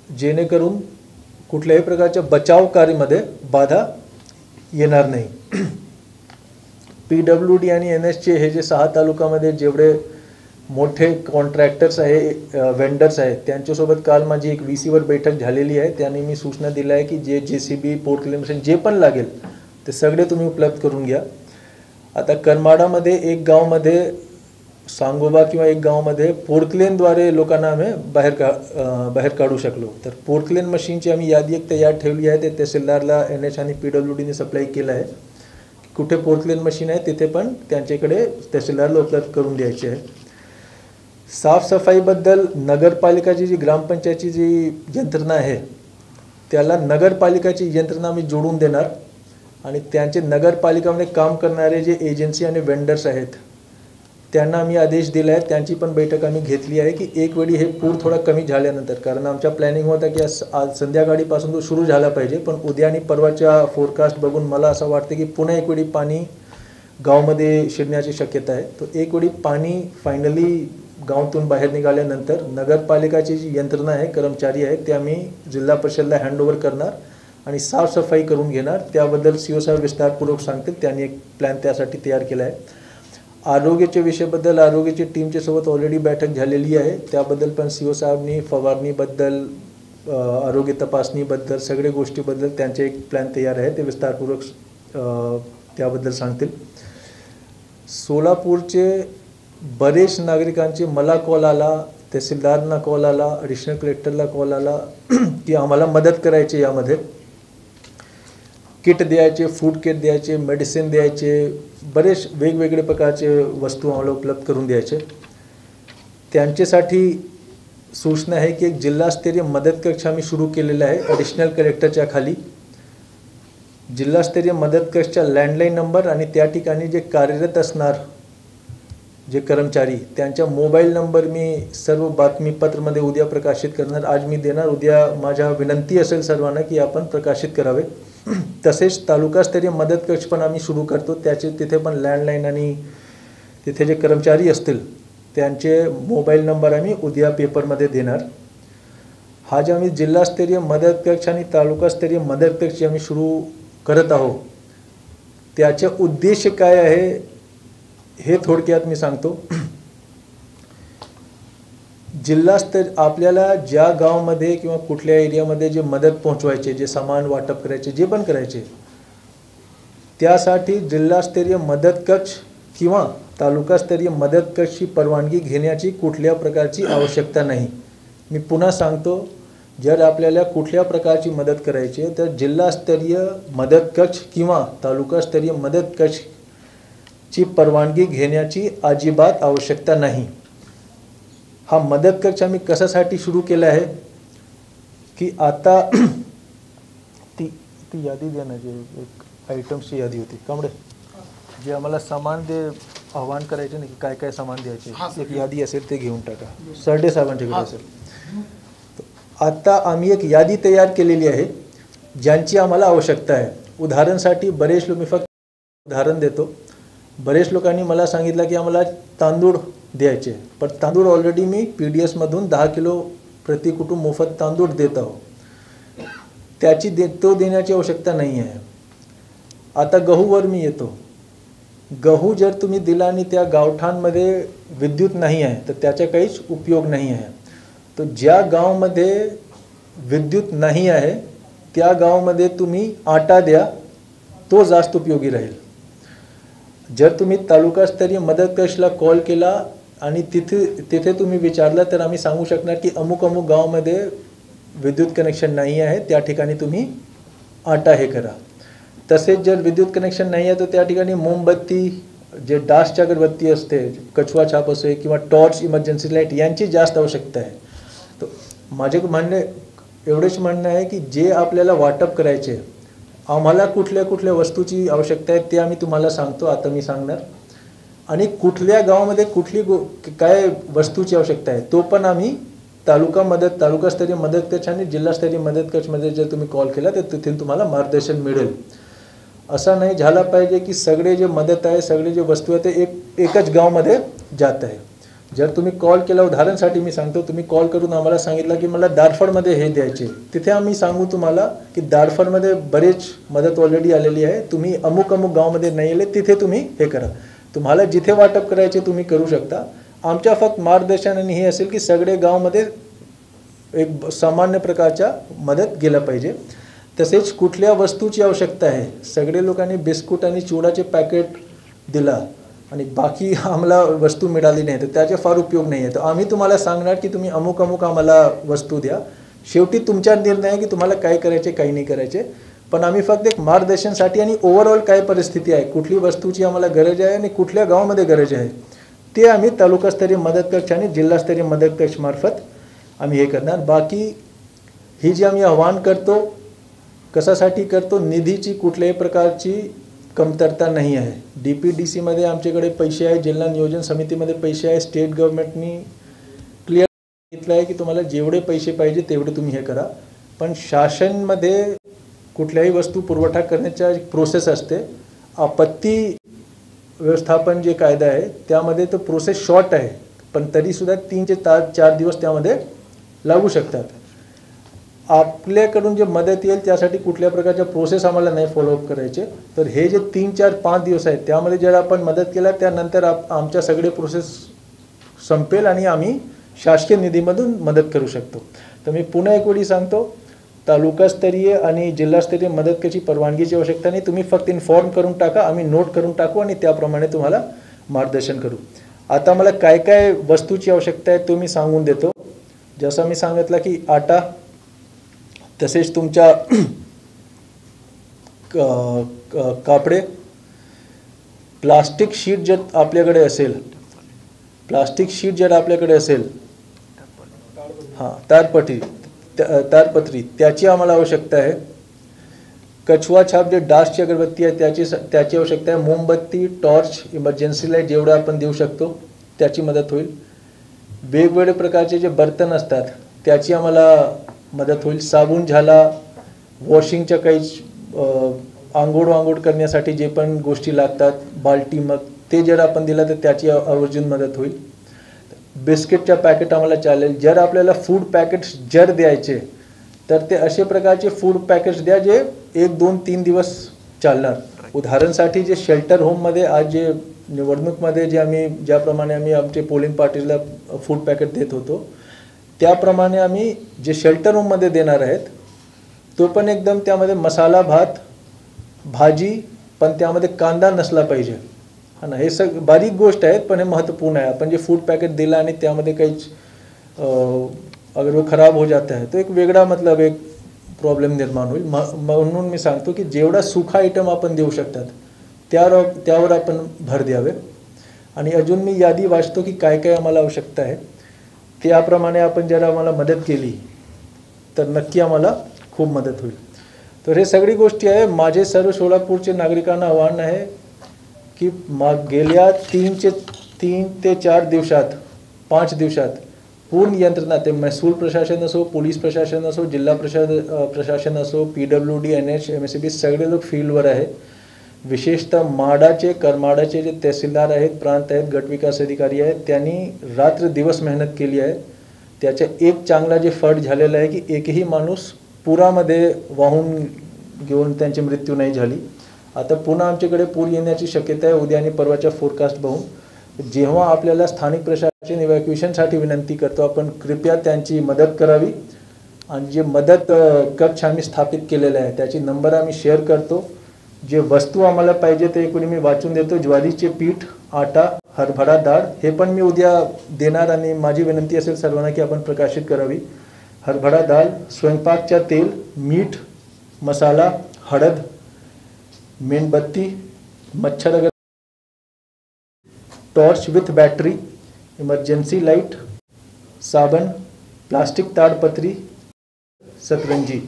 जेणेकरून कुठल्याही प्रकारच्या बचाव कार्यामध्ये बाधा येणार नाही. PWD आणि NSचे हे जे 6 तालुक्यामध्ये जेवढे मोठे कॉन्ट्रॅक्टर्स आहे, वेंडर्स आहेत, त्यांच्यासोबत काल माझी एक VC वर बैठक झालेली आहे. त्यांनी मी सूचना दिल्या आहे की जे JCB पोर्टक्लेन मशीन जे पण लागेल ते सगळे तुम्ही उपलब्ध करून घ्या. आता करमाडामध्ये एक गावमध्ये सांगोबा किंवा एक गावामध्ये पोर्टक्लेनद्वारे लोकांना आम्ही बाहेर काढू शकलो. तर पोर्टक्लेन मशीनची आम्ही यादी एक तयार ठेवली आहे. ते तहसीलदारला NH आणि PWDने सप्लाय केलं आहे. कुठे पोर्टक्लेन मशीन आहे तिथे पण त्यांच्याकडे तहसीलदारला उपलब्ध करून द्यायचे आहे. साफसफाईबद्दल नगरपालिकाची जी ग्रामपंचायतची जी यंत्रणा आहे त्याला नगरपालिकाची यंत्रणा आम्ही जोडून देणार आणि त्यांचे नगरपालिकामध्ये काम करणारे जे एजन्सी आणि वेंडर्स आहेत त्यांना आम्ही आदेश दिला आहे. त्यांची पण बैठक आम्ही घेतली आहे की एक वेळी हे पूर थोडा कमी झाल्यानंतर, कारण आमचा प्लॅनिंग होता की आज संध्याकाळीपासून तो सुरू झाला पाहिजे, पण उद्या आणि परवाच्या फोरकास्ट बघून मला असं वाटतं की पुन्हा एक वेळी पाणी गावामध्ये शिरण्याची शक्यता आहे. तो एक वेळी पाणी फायनली गावातून बाहेर निघाल्यानंतर नगरपालिकाची जी यंत्रणा आहे, कर्मचारी आहेत, ते आम्ही जिल्हा परिषदला हँडओव्हर करणार आणि साफसफाई करून घेणार. त्याबद्दल CO साहेब विस्तारपूर्वक सांगतील. त्यांनी एक प्लॅन त्यासाठी तयार केला आहे. आरोग्याच्या विषयाबद्दल आरोग्याची टीमच्या सोबत ऑलरेडी बैठक झालेली आहे. त्याबद्दल पण CO साहेबांनी फवारणीबद्दल, आरोग्य तपासणीबद्दल, सगळ्या गोष्टीबद्दल त्यांचे एक प्लॅन तयार आहे. ते विस्तारपूर्वक त्याबद्दल सांगतील. सोलापूरचे बरेच नागरिकांचे मला कॉल आला, तहसीलदारांना कॉल आला, ॲडिशनल कलेक्टरला कॉल आला की आम्हाला मदत करायची, यामध्ये किट द्यायचे, फूड किट द्यायचे, मेडिसिन द्यायचे, बरेच वेगवेगळे प्रकारचे वस्तू आम्हाला उपलब्ध करून द्यायचे. त्यांच्यासाठी सूचना आहे की एक जिल्हास्तरीय मदत कक्ष आम्ही सुरू केलेला आहे ॲडिशनल कलेक्टरच्या खाली. जिल्हास्तरीय मदत कक्षच्या लँडलाईन नंबर आणि त्या ठिकाणी जे कार्यरत असणार जे कर्मचारी त्यांच्या मोबाईल नंबर मी सर्व बातमीपत्रामध्ये उद्या प्रकाशित करणार. आज मी देणार, उद्या माझ्या विनंती असेल सर्वांना की आपण प्रकाशित करावे. तसेच तालुकास्तरीय मदत कक्ष पण आम्ही सुरू करतो. तिथे पण लँडलाईन आणि तिथे जे कर्मचारी असतील त्यांचे मोबाईल नंबर आम्ही उद्या पेपरमध्ये देणार. हा जे आम्ही जिल्हास्तरीय मदत कक्ष आणि तालुकास्तरीय मदत कक्ष आम्ही सुरू करत आहोत त्याचे उद्देश काय आहे हे थोडक्यात मी सांगतो. जिल्हास्तर आपल्याला ज्या गावामध्ये किंवा कुठल्या एरियामध्ये जे मदत पोहोचवायचे, जे सामान वाटप करायचे, जे पण करायचे, त्यासाठी जिल्हास्तरीय मदत कक्ष किंवा तालुकास्तरीय मदत कक्षची परवानगी घेण्याची कुठल्या प्रकारची आवश्यकता नाही. मी पुन्हा सांगतो, जर आपल्याला कुठल्या प्रकारची मदत करायची आहे तर जिल्हास्तरीय मदत कक्ष किंवा तालुकास्तरीय मदत कक्षची परवानगी घेण्याची अजिबात आवश्यकता नाही. हा मदत कक्ष आम्ही कशासाठी सुरू केला आहे की आता ती यादी द्या ना, जे एक आयटम्सची यादी होती कांबळे, जे आम्हाला सामान दे आव्हान करायचे नाही, काय काय सामान द्यायचे, एक यादी असेल ते घेऊन टाका. सरडे साहेबांच्याकडे असेल. आता आम्ही एक यादी तयार केलेली आहे ज्यांची आम्हाला आवश्यकता आहे. उदाहरणासाठी बरेच लोक, मी फक्त उदाहरण देतो, बरेच लोकांनी मला सांगितलं की आम्हाला तांदूळ द्यायचे, पण तांदूळ ऑलरेडी मी PDSमधून 10 किलो प्रति कुटुंब मोफत तांदूळ देत आहो. त्याची देण्याची आवश्यकता नाही आहे. आता गहूवर मी येतो. गहू जर तुम्ही दिला आणि त्या गावठाणमध्ये विद्युत नाही आहे तर त्याचा काहीच उपयोग नाही आहे. तर ज्या गावामध्ये विद्युत नाही आहे त्या गावामध्ये तुम्ही आटा द्या, तो जास्त उपयोगी राहील. जर तुम्ही तालुकास्तरीय मदत कक्षला कॉल केला आणि तिथे तुम्ही विचारलं तर आम्ही सांगू शकणार की अमुक अमुक गावामध्ये विद्युत कनेक्शन नाही आहे, त्या ठिकाणी तुम्ही आटा हे करा. तसेच जर विद्युत कनेक्शन नाही आहे तर त्या ठिकाणी मोमबत्ती, जे डासची अगरबत्ती असते, कछवा छाप असे किंवा टॉर्च, इमर्जन्सी लाईट, यांची जास्त आवश्यकता आहे. तर माझे एवढेच म्हणणं आहे की जे आपल्याला वाटप करायचे, आम्हाला कुठल्या कुठल्या वस्तूची आवश्यकता आहे ते आम्ही तुम्हाला सांगतो. आता मी सांगणार, आणि कुठल्या गावामध्ये कुठली काय वस्तूची आवश्यकता आहे तो पण आम्ही तालुकास्तरीय मदत कक्ष आणि जिल्हास्तरीय मदत कक्षमध्ये जर तुम्ही कॉल केला तर तिथून तुम्हाला मार्गदर्शन मिळेल. असं नाही झाला पाहिजे की सगळे जे मदत आहे, सगळे जे वस्तू आहे ते एकच गावामध्ये जात आहे. जर तुम्ही कॉल केला, उदाहरणासाठी मी सांगतो, तुम्ही कॉल करून आम्हाला सांगितलं की मला दारफडमध्ये हे द्यायचे, तिथे आम्ही सांगू तुम्हाला की दारफडमध्ये बरेच मदत ऑलरेडी आलेली आहे, तुम्ही अमुक अमुक गावामध्ये नाही आले तिथे तुम्ही हे करा. तुम्हाला जिथे वाटप करायचे तुम्ही करू शकता. आमच्या फक्त मार्गदर्शन आणि हे असेल की सगळे गावामध्ये एक सामान्य प्रकारच्या मदत गेला पाहिजे. तसेच कुठल्या वस्तूची आवश्यकता आहे, सगळे लोकांनी बिस्कुट आणि चिवडाचे पॅकेट दिला आणि बाकी आम्हाला वस्तू मिळाली नाही तर त्याचे फार उपयोग नाही आहे. तर आम्ही तुम्हाला सांगणार की तुम्ही अमुक अमुक आम्हाला वस्तू द्या. शेवटी तुमचा निर्णय आहे की तुम्हाला काय करायचे काही नाही करायचे. पण आम्ही फक्त एक मार्गदर्शनसाठी आणि ओव्हरऑल काय परिस्थिती आहे, कुठली वस्तूची आम्हाला गरज आहे आणि कुठल्या गावामध्ये गरज आहे ते आम्ही तालुकास्तरीय मदत कक्ष आणि जिल्हास्तरीय मदत कक्ष मार्फत आम्ही हे करणार. बाकी ही जी आम्ही आव्हान करतो कशासाठी करतो, निधीची कुठल्याही प्रकारची कमतरता नाही आहे. DPDCमध्ये आमच्याकडे पैसे आहे, जिल्हा नियोजन समितीमध्ये पैसे आहे, स्टेट गव्हर्नमेंटनी क्लिअर सांगितलं आहे की तुम्हाला जेवढे पैसे पाहिजे तेवढे तुम्ही हे करा. पण शासनमध्ये कुठल्याही वस्तू पुरवठा करण्याच्या एक प्रोसेस असते. आपत्ती व्यवस्थापन जे कायदा आहे त्यामध्ये तो प्रोसेस शॉर्ट आहे, पण तरीसुद्धा 3 ते 4 दिवस त्यामध्ये लागू शकतात. आपल्याकडून जे मदत येईल त्यासाठी कुठल्या प्रकारच्या प्रोसेस आम्हाला नाही फॉलोअप करायचे. तर हे जे 3, 4, 5 दिवस आहेत त्यामध्ये जर आपण मदत केला त्यानंतर आमच्या सगळे प्रोसेस संपेल आणि आम्ही शासकीय निधीमधून मदत करू शकतो. तर मी पुन्हा एक वेळी सांगतो, तालुकास्तरीय आणि जिल्हास्तरीय मदत कशी परवानगीची आवश्यकता नाही, तुम्ही फक्त इन्फॉर्म करून टाका, आम्ही नोट करून टाकू आणि त्याप्रमाणे तुम्हाला मार्गदर्शन करू. आता मला काय काय वस्तूची आवश्यकता आहे तो मी सांगून देतो. जसं मी सांगितलं की आटा, तसेच तुमच्या कापडे, प्लास्टिक शीट जर आपल्याकडे असेल, हां ताडपत्री त्याची आम्हाला आवश्यकता आहे. कछुआ छाप जे डासची अगरबत्ती आहे त्याची आवश्यकता आहे. मोमबत्ती, टॉर्च, इमर्जन्सी लाईट जेवढं आपण देऊ शकतो त्याची मदत होईल. वेगवेगळे प्रकारचे जे बर्तन असतात त्याची आम्हाला मदत होईल. साबण झाला, वॉशिंगच्या काही आंघोळ करण्यासाठी जे पण गोष्टी लागतात, बाल्टी, मग ते जर आपण दिलं तर त्याची आवर्जून मदत होईल. बिस्किटच्या पॅकेट आम्हाला चालेल. जर आपल्याला फूड पॅकेट्स जर द्यायचे तर ते असे प्रकारचे फूड पॅकेट्स द्या जे 1, 2, 3 दिवस चालणार. उदाहरणासाठी जे शेल्टर होममध्ये आज जे निवडणूकमध्ये ज्याप्रमाणे आम्ही आमचे पोलिंग पार्टीला फूड पॅकेट देत होतो त्याप्रमाणे आम्ही जे शेल्टर होममध्ये देणार आहेत तो पण एकदम त्यामध्ये मसाला भात, भाजी, पण त्यामध्ये कांदा नसला पाहिजे. हा ना, हे बारीक गोष्ट आहेत पण हे महत्त्वपूर्ण आहे. आपण जे फूड पॅकेट दिला आणि त्यामध्ये काहीच अगर वो खराब हो जाता है तो एक वेगळा मतलब एक प्रॉब्लेम निर्माण होईल. म्हणून मी सांगतो की जेवढा सुखा आयटम आपण देऊ शकतात त्यावर आपण भर द्यावे. आणि अजून मी यादी वाचतो की काय काय आम्हाला आवश्यकता आहे. त्याप्रमाणे आपण जर आम्हाला मदत केली तर नक्की आम्हाला खूप मदत होईल. तर हे सगळी गोष्टी आहे. माझे सर्व सोलापूरचे नागरिकांना आव्हान आहे की गेल्या 3 ते 4 दिवसात, 5 दिवसात पूर्ण यंत्रणा, ते महसूल प्रशासन असो, पोलीस प्रशासन असो, जिल्हा प्रशासन असो, PWD, NH, MSCB सगळे लोक फील्डवर आहे. विशेषतः करमाडाचे जे तहसीलदार आहेत, प्रांत आहेत, गटविकास अधिकारी आहेत, त्यांनी रात्र दिवस मेहनत केली आहे. त्याचा एक चांगला जे फळ झालेला आहे की एकही माणूस पुरामध्ये वाहून घेऊन त्यांची मृत्यू नाही झाली. आता पुन्हा आमच्याकडे पूर येण्याची शक्यता आहे उद्या आणि परवाच्या फोरकास्ट पाहून. जेव्हा आपल्याला स्थानिक प्रशासन इव्हॅक्युएशनसाठी विनंती करतो आपण कृपया त्यांची मदत करावी. आणि जे मदत कक्ष आम्ही स्थापित केलेला आहे त्याची नंबर आम्ही शेअर करतो. जे वस्तू आम्हाला पाहिजे ते कोणी मी वाचून देतो. ज्वारीचे पीठ, आटा, हरभरा डाळ हे पण मी उद्या देणार आणि माझी विनंती असेल सर्वांना की आपण प्रकाशित करावी. हरभरा डाळ, स्वयंपाकच्या तेल, मीठ, मसाला, हळद, मेणबत्ती, मच्छर अगर, torch with battery, emergency light, साबण, प्लास्टिक ताडपत्री, सतरंजी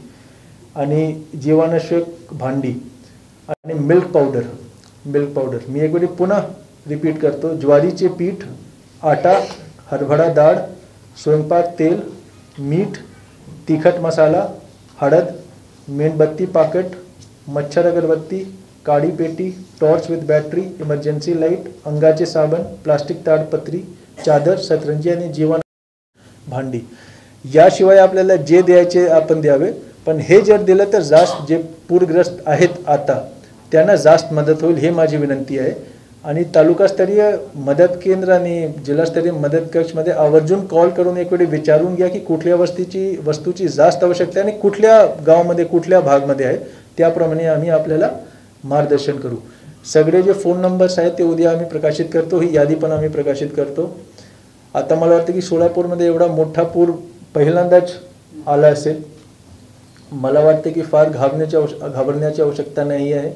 आणि जीवाणुनाशक भांडी आणि मिल्क पावडर. मी एक वेळी पुन्हा रिपीट करतो. ज्वारीचे पीठ, आटा, हरभरा डाळ, स्वयंपाक तेल, मीठ, तिखट मसाला, हळद, मेणबत्ती पाकिट, मच्छर अगरबत्ती, काळी पेटी, torch with battery, emergency light, अंगाचे साबण, प्लास्टिक ताडपत्री, चादर, सतरंजी आणि जीवन भांडी याशिवाय आपल्याला जे द्यायचे आपण द्यावे. पण हे जर दिलं तर जास्त जे पूरग्रस्त आहेत आता त्यांना जास्त मदत होईल, हे माझी विनंती आहे. आणि तालुकास्तरीय मदत केंद्र आणि जिल्हास्तरीय मदत कक्षमध्ये आवर्जून कॉल करून एक वेळी विचारून घ्या की कुठल्या वस्तूची जास्त आवश्यकता आहे आणि कुठल्या गावामध्ये कुठल्या भागमध्ये आहे, त्याप्रमाणे आम्ही आपल्याला मार्गदर्शन करू. सगळे जे फोन नंबर्स आहेत ते उद्या आम्ही प्रकाशित करतो, ही यादी पण आम्ही प्रकाशित करतो. आता मला वाटतं की सोलापूरमध्ये एवढा मोठा पूर पहिल्यांदाच आला असेल. मला वाटतं की फार घाबरण्याची आवश्यकता नाही आहे.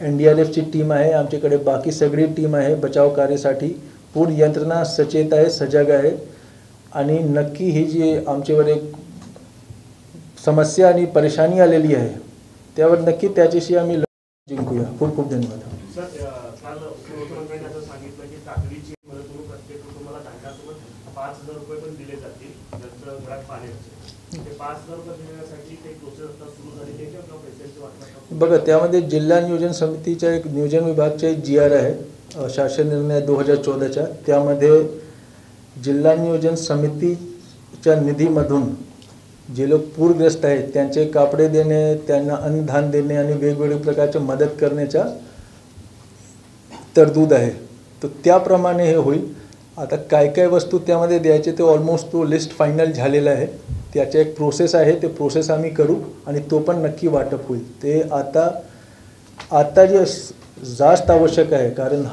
NDRFची टीम आहे आमच्याकडे, बाकी सगळी टीम आहे बचाव कार्यासाठी. पूर्ण यंत्रणा सचेत आहे, सजग आहे. आणि नक्की ही जी आमच्यावर एक समस्या आणि परेशानी आलेली आहे त्यावर नक्की त्याच्याशी आम्ही जिंकूया. खूप खूप धन्यवाद. काल मुख्यमंत्र्यांनी असं सांगितलं की तातडीची मदत म्हणून प्रत्येक कुटुंबाला धान्यासोबत 5,000 रुपये पण दिले जातील ज्यांचं घरात पाणी असते. ते 5,000 रुपये देण्यासाठी काही प्रोसेस आता सुरू झालेली आहे किंवा पैशांची वाटप? बघा, त्यामध्ये जिल्हा नियोजन समितीच्या एक नियोजन विभागचा एक GR आहे शासन निर्णय 2014चा. त्यामध्ये जिल्हा नियोजन समितीच्या निधीमधून जे लोक पूरग्रस्त आहेत त्यांचे कापडे देणे, त्यांना अन्नधान्य देणे आणि वेगवेगळ्या प्रकारच्या मदत करण्याचा तरतूद आहे. तर त्याप्रमाणे हे होईल. आता काय काय वस्तू त्यामध्ये द्यायचे ते ऑलमोस्ट तो लिस्ट फायनल झालेला आहे. त्याची एक प्रोसेस आहे, ते प्रोसेस आम्ही करू आणि तो पण नक्की वाटप होईल. ते आता जे जास्त आवश्यक आहे, कारण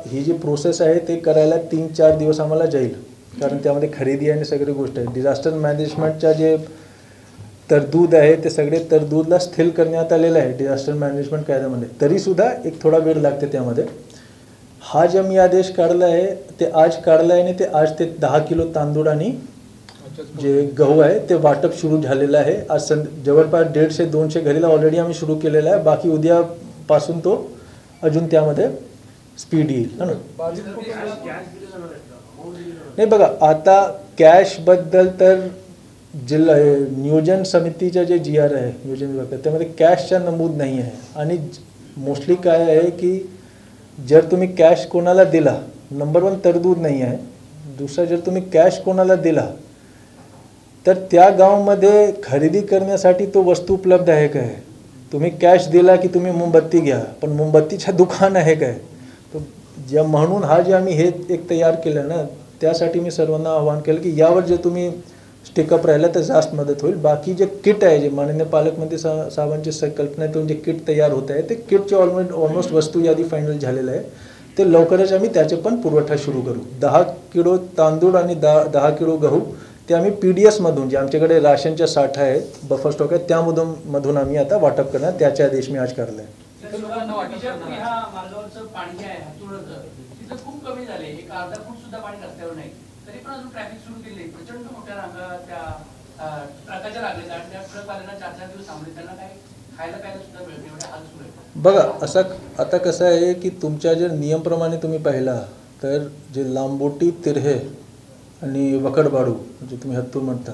ही जी प्रोसेस आहे ते करायला 3-4 दिवस आम्हाला जाईल, कारण त्यामध्ये खरेदी आणि सगळी गोष्ट आहे. डिझास्टर मॅनेजमेंटच्या जे तरतूद आहे ते सगळे तरतूदला स्थिर करण्यात आलेलं आहे डिझास्टर मॅनेजमेंट कायद्यामध्ये. तरीसुद्धा एक थोडा वेळ लागते त्यामध्ये. हा जे मी आदेश काढला आहे ते आज काढला आहे आणि ते आज ते 10 किलो तांदूळ आणि जे गहू आहे ते वाटप सुरू झालेलं आहे. आज जवळपास 150-200 घरीला ऑलरेडी आम्ही सुरू केलेला आहे. बाकी उद्यापासून तो अजून त्यामध्ये स्पीड येईल ना. नाही बघा, आता कॅशबद्दल तर जिल्हा नियोजन समितीच्या जे GR आहे नियोजन विभाग त्यामध्ये कॅशचा नमूद नाही आहे. आणि मोस्टली काय आहे की जर तुम्ही कॅश कोणाला दिला, नंबर 1 तरतूद नाही आहे. दुसरा, जर तुम्ही कॅश कोणाला दिला तर त्या गावामध्ये खरेदी करण्यासाठी तो वस्तू उपलब्ध आहे काय. तुम्ही कॅश दिला की तुम्ही मोमबत्ती घ्या, पण मोमबत्तीचं दुकान आहे काय. तर म्हणून हा जे आम्ही हे एक तयार केलं ना, त्यासाठी मी सर्वांना आवाहन केलं की यावर जे तुम्ही स्टिकअप राहिला तर जास्त मदत होईल. बाकी जे किट आहे, जे माननीय पालकमंत्री साहेबांच्या संकल्पनेतून जे किट तयार होत आहे ते किटचे ऑलमोस्ट वस्तू यादी फायनल झालेलं आहे. ते लवकरच आम्ही त्याचे पण पुरवठा सुरू करू. 10 किलो तांदूळ आणि 10 किलो गहू ते आम्ही PDS मधून, जे आमच्याकडे राशनच्या साठा आहे, बफर स्टॉक आहे, त्यामधून आम्ही आता वाटप करणार. त्याचे आदेश मी आज काढला आहे. खूप कमी झाले, एक अर्धा फूट सुद्धा पाणी रस्त्यावर नाही, तरी पण अजून ट्रॅफिक सुरू केली. प्रचंड मोठ्या रांगा त्या ट्रकाच्या लागलेल्या आणि त्या ट्रकवाल्यांना 4-4 दिवस थांबले, त्यांना काय खायला प्यायला सुद्धा मिळत नाही, एवढे हाल सुरू आहे. बघा, आता कसं आहे की तुमच्या जे नियमप्रमाणे तुम्ही पाहिला तर जे लांबोटी, तिरहे आणि वकडबाडू, म्हणजे तुम्ही हत्तूर म्हणता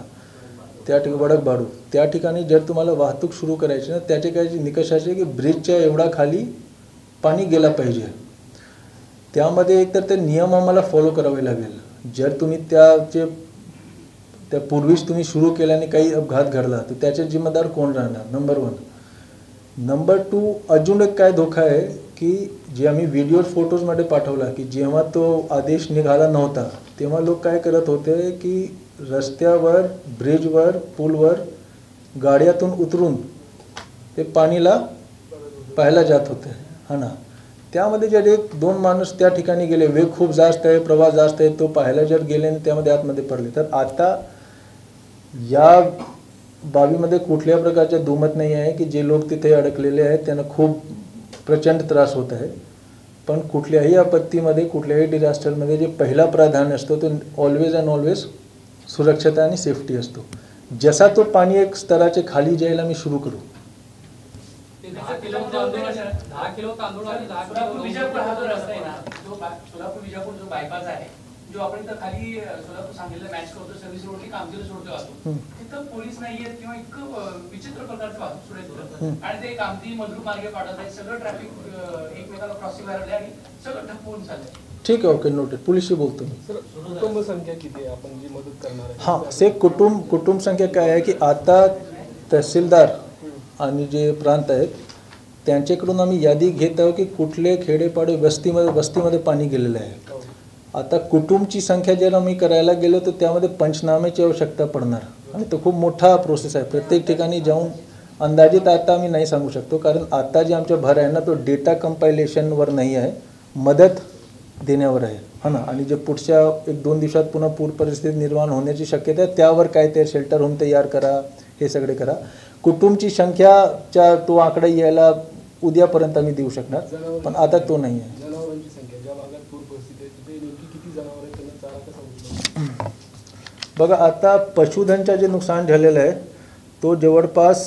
त्या ठिकाणी वडकबाडू, त्या ठिकाणी जर तुम्हाला वाहतूक सुरू करायची ना, त्याचे काय निकष असे की ब्रिजच्या एवढा खाली पाणी गेला पाहिजे. त्यामध्ये एकतर ते नियम आम्हाला फॉलो करावे लागेल. जर तुम्ही त्या पूर्वीच तुम्ही सुरू केल्याने काही अपघात घडला तर त्याचे जिम्मेदार कोण राहणार, नंबर 1. नंबर 2, अजून एक काय धोका आहे की जे आम्ही व्हिडिओ फोटोजमध्ये पाठवला की जेव्हा तो आदेश निघाला नव्हता तेव्हा लोक काय करत होते की रस्त्यावर, ब्रिजवर, पूलवर गाड्यातून उतरून ते पाणीला पाहायला जात होते, हा ना. त्यामध्ये जर 1-2 माणूस त्या ठिकाणी गेले, वेग खूप जास्त आहे, प्रवाह जास्त आहे, तो पाहायला जर गेले आणि त्यामध्ये आतमध्ये पडले तर आता या बाबीमध्ये कुठल्याही प्रकारच्या दुमत नाही आहे की जे लोक तिथे अडकलेले आहेत त्यांना खूप प्रचंड त्रास होत आहे. पण कुठल्याही आपत्तीमध्ये, कुठल्याही डिझास्टरमध्ये जे पहिला प्राधान्य असतो तो ऑलवेज सुरक्षता आणि सेफ्टी असतो. जसा तो पाणी एक स्तराचे खाली जायला मी सुरू करू. 10 किलो तांदूळ आणि 10 किलो विजापूर हा जो रस्ता आहे ना, जो सोलापूर विजापूर जो बायपास आहे, जो आपण इथं खाली सोलापूर सांगलीला मॅच करतो, सर्व्हिस रोडनी कामगिरी सोडतो असतो, तिथं पोलीस नाहीयेत किंवा इतकं विचित्र प्रकारचं वाहतूक सुरू आहे आणि ते कामती मधुर मार्गे पाडत आहे. सगळं ट्रॅफिक एकमेकाला क्रॉसिंग व्हायला आणि सगळं ठप्प होऊन चाललंय. ठीक आहे, ओके, नोटेड. पोलिसशी बोलतो मी. सर, कुटुंब संख्या किती आहे आपण जी मदत करणार आहे? हां, से कुटुंब संख्या काय आहे की आता तहसीलदार आणि जे प्रांत आहेत त्यांच्याकडून आम्ही यादी घेत आहोत की कुठले खेडेपाडे वस्तीमध्ये पाणी गेलेलं आहे. आता कुटुंबची संख्या जर आम्ही करायला गेलो तर त्यामध्ये पंचनाम्याची आवश्यकता पडणार आणि तो खूप मोठा प्रोसेस आहे. प्रत्येक ठिकाणी जाऊन अंदाजित आता आम्ही नाही सांगू शकतो, कारण आता जे आमच्या भर आहे ना तो डेटा कंपायलेशनवर नाही आहे, मदत देण्यावर आहे, हा ना. आणि जे पुढच्या 1-2 दिवसात पुन्हा पूर परिस्थिती निर्माण होण्याची शक्यता आहे, त्यावर काय ते शेल्टर होम तयार करा, हे सगळे करा. कुटुंबची संख्याचा तो आकडा यायला उद्यापर्यंत आम्ही देऊ शकणार, पण आता तो नाही आहे. जनावरांची संख्या ज्या भागात पूर परिस्थिती आहे तिथे नेमकी किती जनावर आहेत, त्यांना चारा कसा मिळतो? बघा, आता पशुधनचं जे नुकसान झालेलं आहे तो जवळपास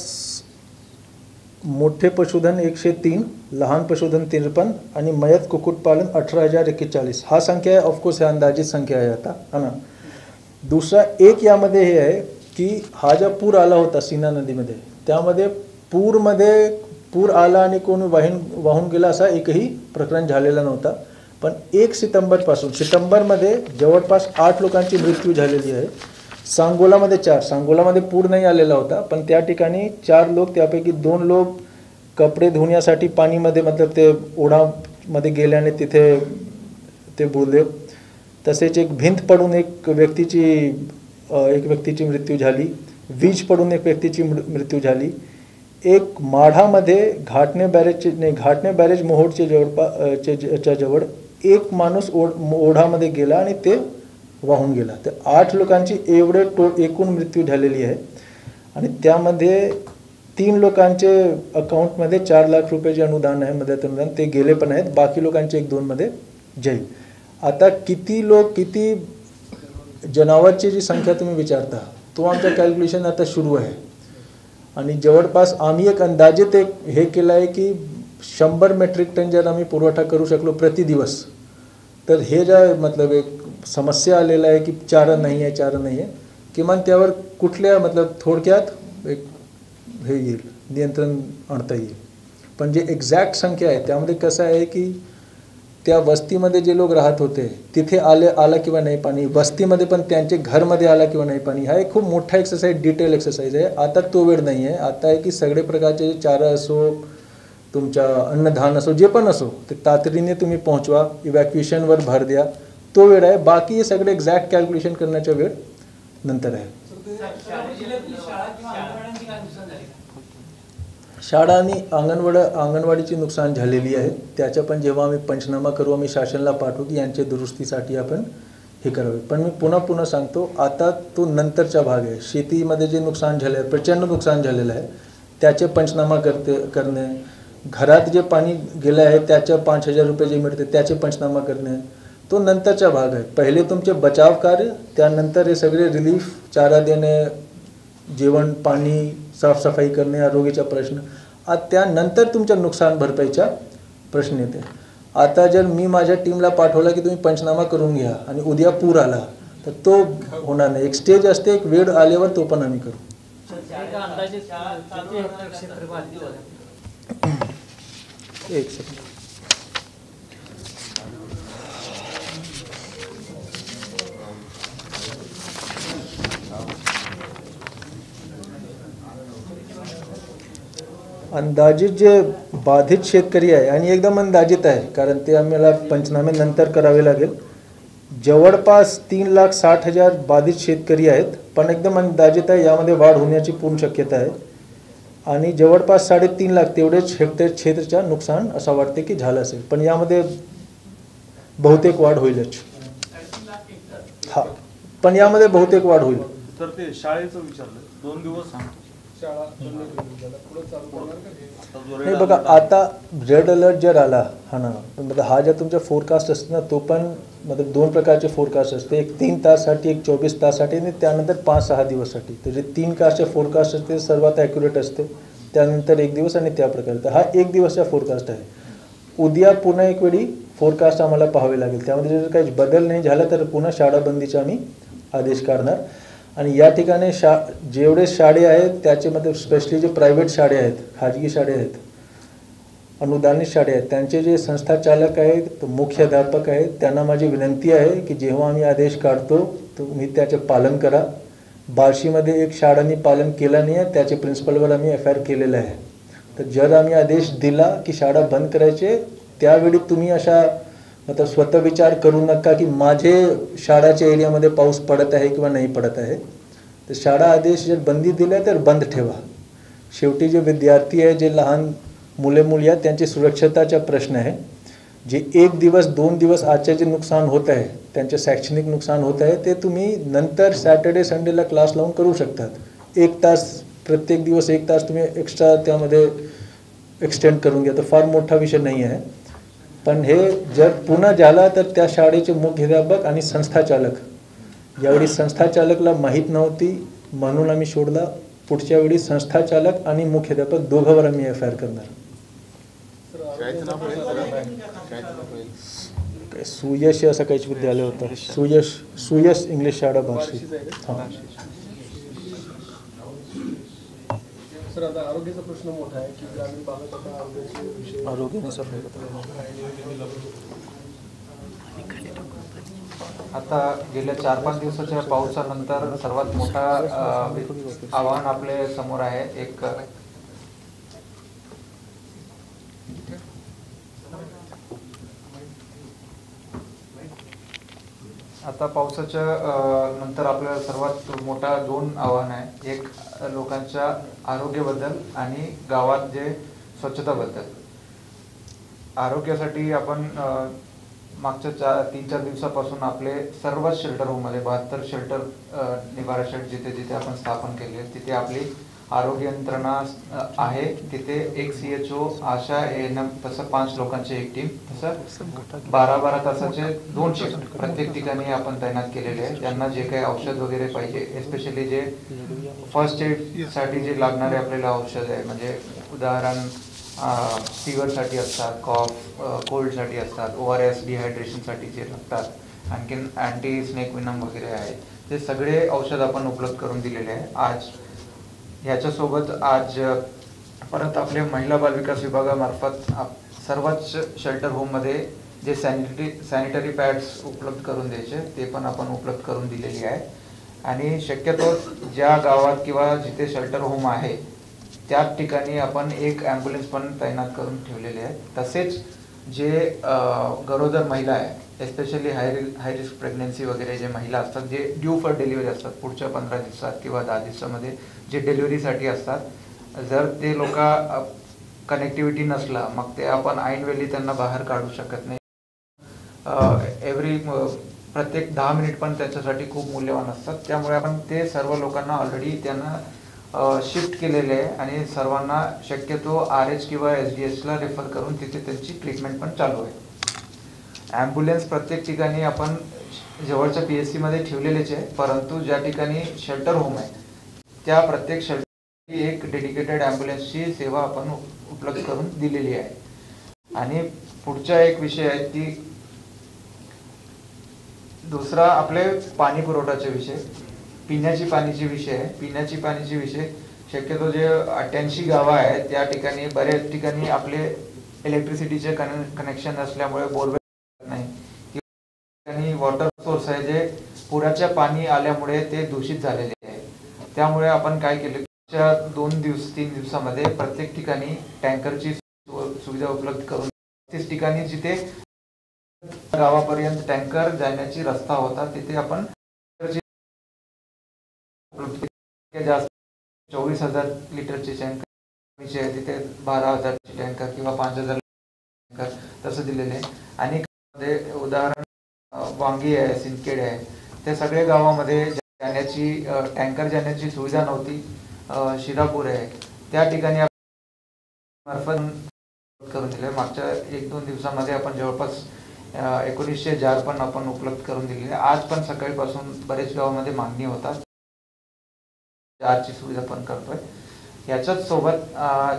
मोठे पशुधन 103, लहान पशुधन 53 आणि मयत कुक्कुटपालन 18,041. हा संख्या आहे, ऑफकोर्स हे अंदाजित संख्या आहे आता, हा ना. दुसरा एक यामध्ये हे आहे की हा जो पूर आला होता सीना नदीमध्ये, त्यामध्ये पूर आला आणि कोण वाहून गेला असा एकही प्रकरण झालेला नव्हता. पण 1 सप्टेंबरमध्ये जवळपास 8 लोकांची मृत्यू झालेली आहे. सांगोलामध्ये 4, सांगोलामध्ये पूर नाही आलेला होता, पण त्या ठिकाणी 4 लोक, त्यापैकी 2 लोक कपडे धुण्यासाठी पाणीमध्ये मतलब ते ओढामध्ये गेल्याने तिथे ते बुडले. तसेच एक भिंत पडून एक व्यक्तीची मृत्यू झाली, वीज पडून एक व्यक्तीची मृत्यू झाली. एक माढामध्ये घाटणे बॅरेज मोहोडचे जवळ एक माणूस ओढामध्ये गेला आणि ते वाहून गेला. तर 8 लोकांची एकूण मृत्यू झालेली आहे आणि त्यामध्ये 3 लोकांचे अकाउंटमध्ये 4 लाख रुपयाचे अनुदान आहे, मदत अनुदान, ते गेले पण आहेत. बाकी लोकांचे 1-2 मध्ये जाईल. आता किती जनावरची जी संख्या तुम्ही विचारता तो आमचं कॅल्क्युलेशन आता सुरू आहे आणि जवळपास आम्ही एक अंदाजित हे केलं आहे की 100 मेट्रिक टन जर आम्ही पुरवठा करू शकलो प्रति दिवस, तर हे मतलब एक समस्या आलेला आहे की चारा नाही आहे, किमान त्यावर कुठल्या थोडक्यात एक हे येईल, नियंत्रण आणता येईल. पण जे एक्झॅक्ट संख्या आहे त्यामध्ये कसं आहे की त्या वस्तीमध्ये जे लोक राहत होते तिथे आला किंवा नाही पाणी, वस्तीमध्ये पण त्यांचे घरमध्ये आला किंवा नाही पाणी, हा एक खूप मोठा एक्सरसाइज, डिटेल एक्सरसाइज आहे. आता तो वेळ नाही आहे. आता आहे की सगळे प्रकारचे चारा असो, तुमच्या अन्नधान असो, जे पण असो, ते तातडीने तुम्ही पोहोचवा, इव्हॅक्युएशनवर भर द्या, तो वेळ आहे. बाकी हे सगळे एक्झॅक्ट कॅल्क्युलेशन करण्याचा वेळ नंतर आहे. शाळा आणि अंगणवाडीची नुकसान झालेली आहे. त्याच्या पण जेव्हा आम्ही पंचनामा करू, आम्ही शासनाला पाठवू की यांच्या दुरुस्तीसाठी आपण हे करावे. पण मी पुन्हा सांगतो, आता तो नंतरचा भाग आहे. शेतीमध्ये जे नुकसान झाले आहे, प्रचंड नुकसान झालेलं आहे, त्याचे पंचनामा करणे, घरात जे पाणी गेलं आहे त्याच्या 5,000 रुपये जे मिळते त्याचे पंचनामा करणे, तो नंतरचा भाग आहे. पहिले तुमचे बचाव कार्य, त्यानंतर हे सगळे रिलीफ, चारा देणे, जेवण, पाणी, साफसफाई करणे, आरोग्याचा प्रश्न, त्यानंतर तुमच्या नुकसान भरपाईचा प्रश्न येते. आता जर मी माझ्या टीमला पाठवला की तुम्ही पंचनामा करून घ्या आणि उद्या पूर आला तर तो होणार नाही. एक स्टेज असते, एक वेळ आल्यावर तो पण आम्ही करू. एक सेकंड. अंदाजित जे बाधित शेतकरी आहे आणि एकदम अंदाजित आहे, कारण ते आम्हाला पंचनामे नंतर करावे लागेल, जवळपास 3,60,000 बाधित शेतकरी आहेत. पण एकदम अंदाजित आहे, यामध्ये वाढ होण्याची पूर्ण शक्यता आहे. आणि जवळपास 3.5 लाख तेवढेच हेक्टर क्षेत्राचं नुकसान असं वाटते की झालं असेल, पण यामध्ये बहुतेक वाढ होईलच. हा, पण यामध्ये बहुतेक वाढ होईल. तर ते शाळेचं विचारलं 2 दिवस शाळा पुढे चालू करणार का? हे बघा, आता रेड अलर्ट जर आला, हा ना, हा जर तुमचा फोरकास्ट असते ना, तो पण 2 प्रकारचे फोरकास्ट असते, एक 3 ताससाठी, एक 24 ताससाठी आणि त्यानंतर 5-6 दिवससाठी. तर जे 3 कास्टचे फोरकास्ट असते सर्वात ॲक्युरेट असते, त्यानंतर 1 दिवस आणि त्या प्रकारचा हा 1 दिवसचा फोरकास्ट आहे. उद्या पुन्हा एक वेळी फोरकास्ट आम्हाला पाहावे लागेल, त्यामध्ये जर काही बदल नाही झाला तर पुन्हा शाळा बंदीचा आम्ही आदेश काढणार. आणि या ठिकाणी जेवढे शाळे आहेत त्याच्यामध्ये स्पेशली जे प्रायव्हेट शाळे आहेत, खाजगी शाळे आहेत, अनुदानित शाळे आहेत त्यांचे जे संस्था चालक आहेत, मुख्याध्यापक आहेत, त्यांना माझी विनंती आहे की जेव्हा आम्ही आदेश काढतो तुम्ही त्याचे पालन करा. बार्शीमध्ये एक शाळांनी पालन केलं नाही आहे, त्याचे प्रिन्सिपलवर आम्ही FIR केलेलं आहे. तर जर आम्ही आदेश दिला की शाळा बंद करायचे, त्यावेळी तुम्ही अशा मतलब स्वतः विचार करू नका की माझे शाळाच्या एरियामध्ये पाऊस पडत आहे किंवा नाही पडत आहे. तर शाळा आदेश जर बंदी दिला तर बंद ठेवा. शेवटी जे विद्यार्थी आहे, जे लहान मुले मुली आहेत, त्यांची सुरक्षितताचा प्रश्न आहे. जे 1 दिवस 2 दिवस आजचे जे नुकसान होत आहे, त्यांचे शैक्षणिक नुकसान होत आहे, ते तुम्ही नंतर सॅटर्डे संडेला क्लास लावून करू शकतात. 1 तास प्रत्येक दिवस 1 तास तुम्ही एक्स्ट्रा त्यामध्ये एक्सटेंड करून घ्या, तर फार मोठा विषय नाही आहे. पण हे जर पुन्हा झाला तर त्या शाळेचे मुख्याध्यापक आणि संस्थाचालक, यावेळी संस्थाचालकला माहीत नव्हती म्हणून आम्ही सोडला. पुढच्या वेळी संस्थाचालक आणि मुख्याध्यापक दोघांवर आम्ही FIR करणार. सुयश असं काहीच विद्यालय होतं, सुयश इंग्लिश शाळा बार्शी. हां सर, आता आरोग्याचा प्रश्न मोठा आहे की ग्रामीण भागात आता आरोग्याचे विषय आरोग्याने सफाई आता गेल्या 4-5 दिवसाच्या पावसानंतर सर्वात मोठा आव्हान आपले समोर आहे. एक आता पावसाच्या नंतर आपल्याला सर्वात मोठा 2 आव्हान आहे. एक लोकांच्या आरोग्याबद्दल आणि गावात जे स्वच्छताबद्दल. आरोग्यासाठी आपण मागच्या 3-4 दिवसापासून आपले सर्वच शेल्टर होममध्ये 72 शेल्टर निवारा शेड जिथे जिथे आपण स्थापन केले, तिथे आपली आरोग्य यंत्रणा आहे. तिथे एक CHO, आशा, ANM, तसं 5 लोकांची एक टीम, तसं 12-12 तासाचे 2 शिफ्ट प्रत्येक ठिकाणी आपण तैनात केलेले आहे. त्यांना जे काही औषध वगैरे पाहिजे, एस्पेशली जे फर्स्ट एडसाठी जे लागणारे आपल्याला औषध आहे, म्हणजे उदाहरण फीवरसाठी असतात, कॉफ कोल्डसाठी असतात, ORS डिहायड्रेशनसाठी जे लागतात, आणखीन अँटी स्नेक विनम वगैरे आहे, ते सगळे औषध आपण उपलब्ध करून दिलेले आहे. आज ह्याच्यासोबत आज परत आपल्या महिला बालविकास विभागामार्फत सर्वच शेल्टर होममध्ये जे सॅनिटरी पॅड्स उपलब्ध करून द्यायचे, ते पण आपण उपलब्ध करून दिलेली आहे. आणि शक्यतो ज्या गावात किंवा जिथे शेल्टर होम आहे त्याच ठिकाणी आपण एक ॲम्ब्युलन्स पण तैनात करून ठेवलेले आहे. तसेच जे गरोदर महिला आहे, एस्पेशली हाय रिस्क प्रेग्नन्सी वगैरे जे महिला असतात, जे ड्यू फॉर डिलिव्हरी असतात, पुढच्या 15 दिवसात किंवा 10 दिवसामध्ये जे डिलिव्हरीसाठी असतात, जर ते लोक कनेक्टिव्हिटी नसला, मग ते आपण ऐनवेळी त्यांना बाहेर काढू शकत नाही. प्रत्येक 10 मिनिट पण त्याच्यासाठी खूप मूल्यवान असतात. त्यामुळे आपण ते सर्व लोकांना ऑलरेडी त्यांना शिफ्ट केलेले आहे आणि सर्वांना शक्यतो RH किंवा SDHला रेफर करून तिथे त्यांची ट्रीटमेंट पण चालू आहे. ॲम्ब्युलन्स प्रत्येक ठिकाणी आपण जवळच्या PSCमध्ये ठेवलेलेच आहे, परंतु ज्या ठिकाणी शेल्टर होम आहे त्या प्रत्येक शेल्टर एक डेडिकेटेड ॲम्ब्युलन्सची सेवा आपण उपलब्ध करून दिलेली आहे. आणि पुढचा एक विषय आहे की दुसरा आपले पाणी पुरवठ्याचे विषय, पिण्याची पाणीचे विषय आहे. पिण्याची पाणीचे विषय शक्यतो जे 88 गावं आहेत त्या ठिकाणी बऱ्याच ठिकाणी आपले इलेक्ट्रिसिटीचे कनेक्शन असल्यामुळे बोरवेल नाही, आणि वॉटर सोर्स आहे जे पुराच्या पाणी आल्यामुळे ते दूषित झालेले आहे. त्यामुळे आपण काय केलं, 2-3 दिवसामध्ये प्रत्येक ठिकाणी टँकरची सुविधा उपलब्ध करून 30 ठिकाणी जिथे गावापर्यंत टँकर जाण्याची रस्ता होता तिथे आपण जास्त 24,000 लिटरचे टँकर, तिथे 12,000चे टँकर किंवा 5,000 टँकर तसं दिलेले आहे. आणि उदाहरण वांगी आहे, सिंदखेड आहे, ते सगळे गावामध्ये जाण्याची टँकर जाण्याची सुविधा नव्हती. शिरापूर आहे, त्या ठिकाणी मार्फत करून दिले. मागच्या 1-2 दिवसामध्ये आपण जवळपास 1900 जार पण आपण उपलब्ध करून दिलेले. आज पण सकाळीपासून बरेच गावामध्ये मागणी होतात, जारची सुविधा पण करतोय. याच्याच सोबत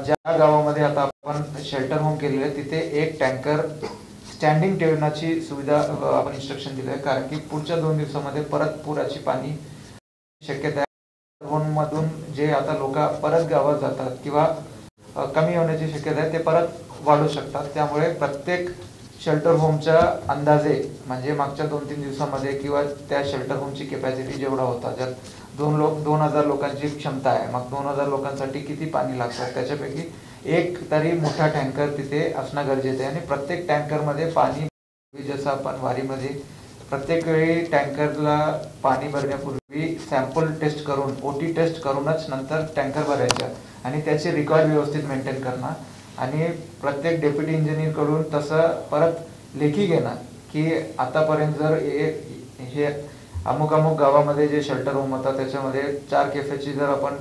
ज्या गावामध्ये आता आपण शेल्टर होम केलेले तिथे एक टँकर स्टँडिंग ठेवण्याची सुविधा आपण इन्स्ट्रक्शन दिलं आहे, कारण की पुढच्या 2 दिवसामध्ये परत पुराची पाणी शक्यता आहे. मधून जे आता लोक परत गावात जातात किंवा कमी होण्याची शक्यता आहे, ते परत वाढू शकतात. त्यामुळे प्रत्येक शेल्टर होमच्या अंदाजे म्हणजे मागच्या 2-3 दिवसामध्ये किंवा त्या शेल्टर होमची कॅपॅसिटी जेवढा होता, जर 2,000 लोकांची क्षमता आहे, मग 2,000 लोकांसाठी किती पाणी लागतं त्याच्यापैकी एक तरी मोठा टँकर तिथे असणं गरजेचं आहे. आणि प्रत्येक टँकरमध्ये पाणी, जसं आपण वारीमध्ये प्रत्येक वेळी टँकरला पाणी भरण्यापूर्वी सॅम्पल टेस्ट करून OT टेस्ट करूनच नंतर टँकर भरायचा आणि त्याचे रेकॉर्ड व्यवस्थित मेंटेन करणं आणि प्रत्येक डेप्युटी इंजिनियरकडून तसं परत लेखी घेणं की आतापर्यंत जर हे अमुक गावामध्ये जे शेल्टर होम होता त्याच्यामध्ये 4 केफेची जर आपण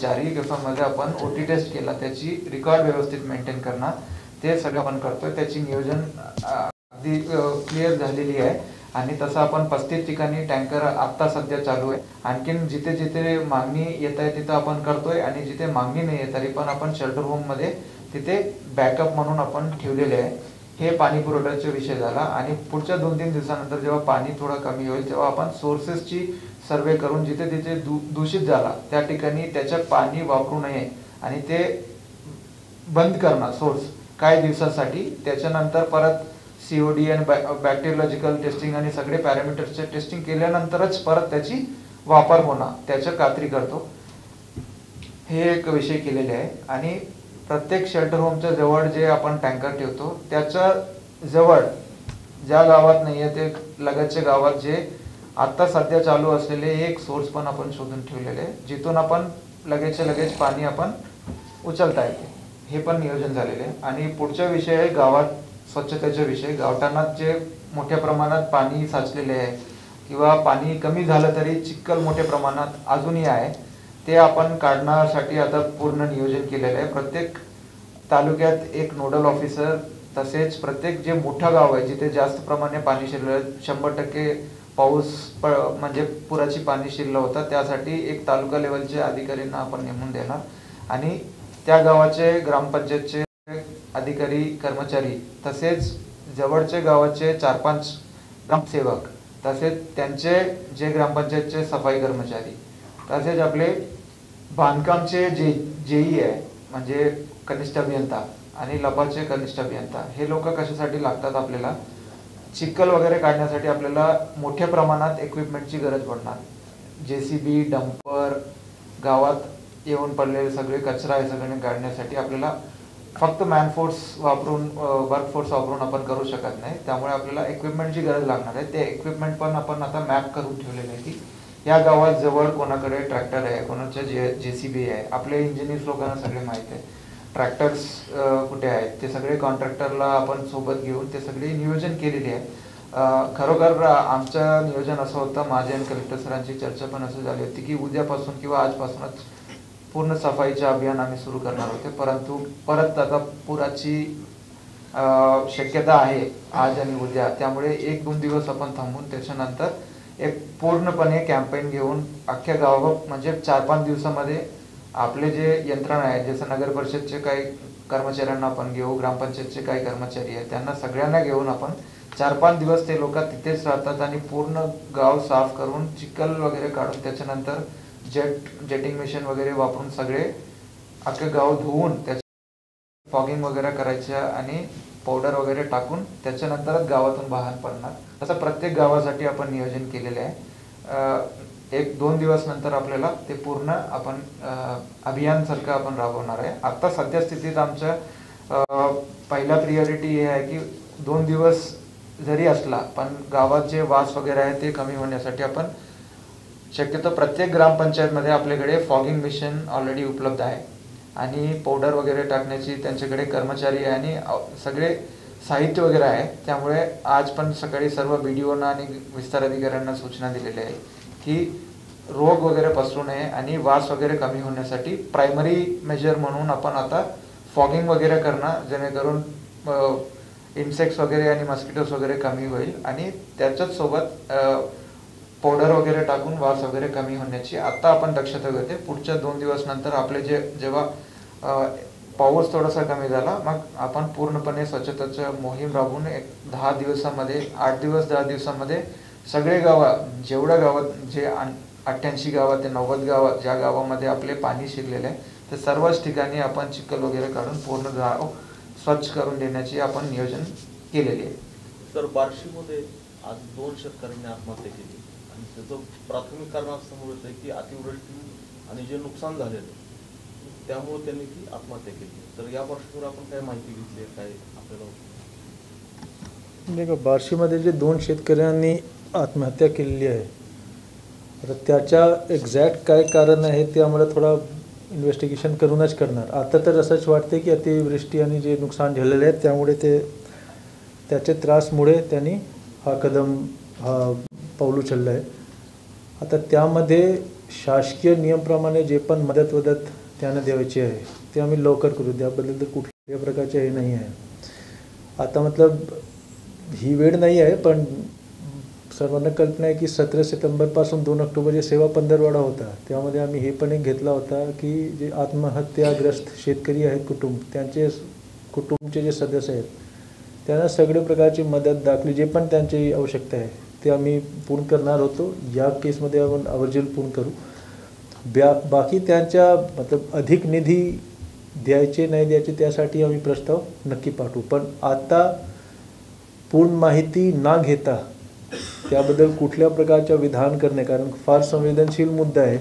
4ही केफामध्ये आपण OT टेस्ट केला, त्याची रेकॉर्ड व्यवस्थित मेंटेन करणं ते सगळं आपण करतोय. त्याची नियोजन अगदी क्लिअर झालेली आहे आणि तसं आपण 35 ठिकाणी टँकर आत्ता सध्या चालू आहे. आणखीन जिथे जिथे मागणी येत आहे तिथं आपण करतोय आणि जिथे मागणी नाही आहे तरी पण आपण शेल्टर होममध्ये तिथे बॅकअप म्हणून आपण ठेवलेले आहे. हे पाणी पुरवठ्याचा विषय झाला. आणि पुढच्या 2-3 दिवसानंतर जेव्हा पाणी थोडं कमी होईल तेव्हा आपण सोर्सेसची सर्वे करून जिथे तिथे दूषित झाला त्या ठिकाणी त्याच्यात पाणी वापरू नये आणि ते बंद करणं सोर्स काही दिवसासाठी. त्याच्यानंतर परत COD आणि बॅक्टेरियोलॉजिकल टेस्टिंग आणि सगळे पॅरामीटर्सचे टेस्टिंग केल्यानंतरच परत त्याची वापर होणं त्याची खात्री करतो. हे एक विषय केलेले आहे. आणि प्रत्येक शेल्टर होमच्या जवळ जे आपण टँकर ठेवतो त्याच्या जवळ ज्या गावात नाही आहे ते लगतच्या गावात जे आता सध्या चालू असलेले एक सोर्स पण आपण शोधून ठेवलेले आहे जिथून आपण लगेचच्या लगेच पाणी आपण उचलता येते. हे पण नियोजन झालेले आहे. आणि पुढचा विषय आहे गावात स्वच्छतेचा विषय. गावठाणात जे मोठ्या प्रमाणात पाणी साचलेले आहे किंवा पाणी कमी झालं तरी चिखल मोठ्या प्रमाणात अजूनही आहे, ते आपण काढण्यासाठी आता पूर्ण नियोजन केलेलं आहे. प्रत्येक तालुक्यात एक नोडल ऑफिसर तसेच प्रत्येक जे मोठं गाव आहे जिथे जास्त प्रमाणे पाणी शिरलं 100% पाऊस म्हणजे पुराची पाणी शिरलं होतं त्यासाठी एक तालुका लेवलचे अधिकाऱ्यांना आपण नेमून देणार आणि त्या गावाचे ग्रामपंचायतचे अधिकारी कर्मचारी तसेच जवळचे गावाचे 4-5 ग्रामसेवक तसेच त्यांचे जे ग्रामपंचायतचे सफाई कर्मचारी तसेच आपले बांधकामचे जेई आहे म्हणजे कनिष्ठ अभियंता आणि लपाचे कनिष्ठ अभियंता हे लोक कशासाठी लागतात, आपल्याला चिखल वगैरे काढण्यासाठी आपल्याला मोठ्या प्रमाणात इक्विपमेंटची गरज पडणार. JCB डंपर गावात येऊन पडलेले सगळे कचरा हे सगळे काढण्यासाठी आपल्याला फक्त मॅनफोर्स वापरून वर्कफोर्स वापरून आपण करू शकत नाही. त्यामुळे आपल्याला इक्विपमेंटची गरज लागणार आहे. ते इक्विपमेंट पण आपण आता मॅप करून ठेवलेले आहे की या गावात जवळ कोणाकडे ट्रॅक्टर आहे, कोणाच्या JCB आहे. आपले इंजिनियर्स लोकांना सगळे माहीत आहे. ट्रॅक्टर्स कुठे आहेत ते सगळे कॉन्ट्रॅक्टरला आपण सोबत घेऊन ते सगळे नियोजन केलेले आहे. खरोखर आमचं नियोजन असं होतं, माझे आणि कलेक्टर सरांची चर्चा पण असं झाली होती की उद्यापासून किंवा आजपासूनच पूर्ण सफाईचे अभियान आम्ही सुरू करणार होते. परंतु परत आता पुराची शक्यता आहे आज आणि उद्या, त्यामुळे 1-2 दिवस आपण थांबून त्याच्यानंतर एक पूर्णपणे कॅम्पेन घेऊन अख्ख्या गावात म्हणजे 4-5 दिवसामध्ये आपले जे यंत्रणा आहे जसं नगर परिषदचे काही कर्मचाऱ्यांना आपण घेऊ, ग्रामपंचायतचे काही कर्मचारी आहेत त्यांना सगळ्यांना घेऊन आपण 4-5 दिवस ते लोक तिथेच राहतात आणि पूर्ण गाव साफ करून चिखल वगैरे काढून त्याच्यानंतर जेटिंग मशीन वगैरे वापरून सगळे अख्खे गाव धुवून त्याच्या फॉगिंग वगैरे करायच्या आणि पावडर वगैरे टाकून त्याच्यानंतरच गावातून बाहेर पडणार. तसं प्रत्येक गावासाठी आपण नियोजन केलेले आहे. 1-2 दिवस नंतर आपल्याला ते पूर्ण आपण अभियानसारखं आपण राबवणार आहे. आता सध्या स्थितीत आमच्या पहिला प्रिऑरिटी हे आहे की 2 दिवस जरी असला पण गावात जे वास वगैरे आहे ते कमी होण्यासाठी आपण शक्यतो प्रत्येक ग्रामपंचायतमध्ये आपल्याकडे फॉगिंग मशीन ऑलरेडी उपलब्ध आहे आणि पावडर वगैरे टाकण्याची त्यांच्याकडे कर्मचारी आहे आणि सगळे साहित्य वगैरे आहे. त्यामुळे आज पण सकाळी सर्व BDOना आणि विस्तार अधिकाऱ्यांना सूचना दिलेल्या आहे की रोग वगैरे पसरू नये आणि वास वगैरे कमी होण्यासाठी प्रायमरी मेजर म्हणून आपण आता फॉगिंग वगैरे करणं जेणेकरून इन्सेक्ट्स वगैरे आणि मस्किटोज वगैरे कमी होईल आणि त्याच्याच सोबत पावडर वगैरे टाकून वास वगैरे कमी होण्याची आता आपण दक्षता घेते. पुढच्या 2 दिवस नंतर आपले जेव्हा पाऊस थोडासा कमी झाला मग आपण पूर्णपणे स्वच्छतेचं मोहीम राबवून 10 दिवसामध्ये 8 दिवस 10 दिवसामध्ये सगळे जेवढ्या गावात जे 88 गावात ते 90 गावात ज्या गावामध्ये आपले पाणी शिरलेले आहे तर सर्वच ठिकाणी आपण चिखल वगैरे काढून पूर्ण गाव स्वच्छ करून देण्याची आपण नियोजन केलेली आहे. तर बार्शीमध्ये आज 2 शेतकऱ्यांनी आत्महत्या केली आणि त्याचं प्राथमिक कारण असं समोर येतं की अतिवृष्टी आणि जे नुकसान झालेलं त्यामुळे त्यांनी ती आत्महत्या केली. तर या पार्श्वभूमीवर आपण काय माहिती घेतली आहे, काय आपल्याला नाही का, बार्शीमध्ये जे 2 शेतकऱ्यांनी आत्महत्या केलेली आहे, तर त्याच्या एक्झॅक्ट काय कारण आहे ते आम्हाला थोडा इन्व्हेस्टिगेशन करूनच करणार. आता तर असंच वाटते की अतिवृष्टी आणि जे नुकसान झालेले आहे त्यामुळे त्याचे त्रासमुळे त्यांनी हा पाऊल उचललं आहे. आता त्यामध्ये शासकीय नियमप्रमाणे जे पण मदत त्यांना द्यायची आहे ते आम्ही लवकर करू, त्याबद्दल तर कुठल्याही प्रकारचे हे नाही आहे. आता मतलब ही वेळ नाही आहे, पण सर्वांना कल्पना आहे की 17 सप्टेंबरपासून 2 ऑक्टोबर जे सेवा पंधरवडा होता त्यामध्ये आम्ही हे पण एक घेतला होता की जे आत्महत्याग्रस्त शेतकरी आहेत त्यांचे कुटुंबचे जे सदस्य आहेत त्यांना सगळ्या प्रकारची मदत दाखली जे पण त्यांची आवश्यकता आहे ते आम्ही पूर्ण करणार होतो. या केसमध्ये आपण आवर्जून पूर्ण करू. बाकी त्यांच्या मतलब अधिक निधी द्यायचे नाही द्यायचे त्यासाठी आम्ही प्रस्ताव नक्की पाठवू. पण आता पूर्ण माहिती न घेता त्याबद्दल कुठल्या प्रकारच्या विधान करणे, कारण फार संवेदनशील मुद्दा आहे,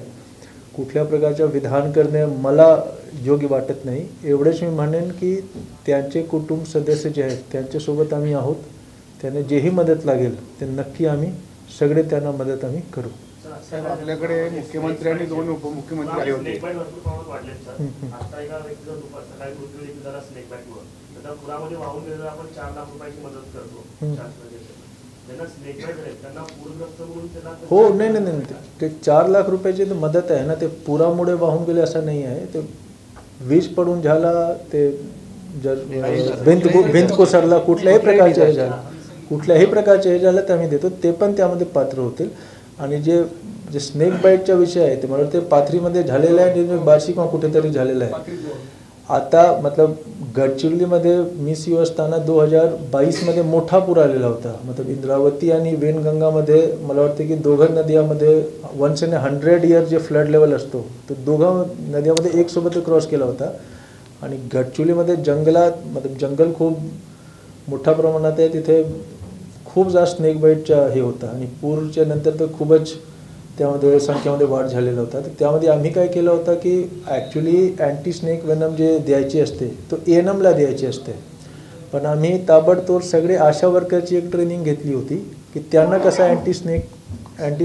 कुठल्या प्रकारच्या विधान करणे मला योग्य वाटत नाही. एवढेच मी म्हणेन की त्यांचे कुटुंब सदस्य जे आहेत त्यांच्यासोबत आम्ही आहोत. त्यांना जेही मदत लागेल ते नक्की आम्ही सगळे त्यांना मदत आम्ही करू. साहेब, आपल्याकडे मुख्यमंत्री आणि 2 उपमुख्यमंत्री आले होते. स्नेक बाईट भरपूर प्रमाणात वाढलेत सर. आता एका व्यक्तीचा दुपार सकाळी मृत्यू देखील झाला स्नेक बाईटवर. तर पुरामध्ये वाहून गेलेला आपण 4 लाख रुपयाची मदत करतो शासनाने. ज्यांना स्नेक बाईट आहे त्यांना पूरग्रस्त म्हणून त्यांना हो नाही ते 4 लाख रुपयाची मदत आहे ना, ते पुरामुळे वाहून गेले असं नाही आहे. ते वीज पडून झाला, ते भिंत कोसळला, कुठल्याही प्रकारचे हे झालं ते आम्ही देतो, ते पण त्यामध्ये पात्र होतील. आणि जे स्नेक बाईटचा विषय आहे ते मला वाटते पाथरीमध्ये झालेला आहे आणि बार्शी किंवा कुठेतरी झालेला आहे. आता मतलब गडचिरोलीमध्ये मी सीओ असताना 2022मध्ये मोठा पूर आलेला होता. मतलब इंद्रावती आणि वेनगंगामध्ये मला वाटतं की दोघं नद्यामध्ये 1 in 100 year जे फ्लड लेवल असतो तो दोघं नद्यामध्ये एकसोबत क्रॉस केला होता. आणि गडचिरोलीमध्ये जंगलात मतलब जंगल खूप मोठ्या प्रमाणात आहे, तिथे खूप जास्त स्नेक बाईटचा हे होता आणि पूरच्या नंतर तर खूपच त्यामध्ये संख्येमध्ये वाढ झालेला होता. तर त्यामध्ये आम्ही काय केलं होतं की ॲक्च्युली अँटी स्नेक वेनम जे द्यायची असते तो ANMला द्यायची असते, पण आम्ही ताबडतोब सगळे आशा वर्करची एक ट्रेनिंग घेतली होती की त्यांना कसं अँटी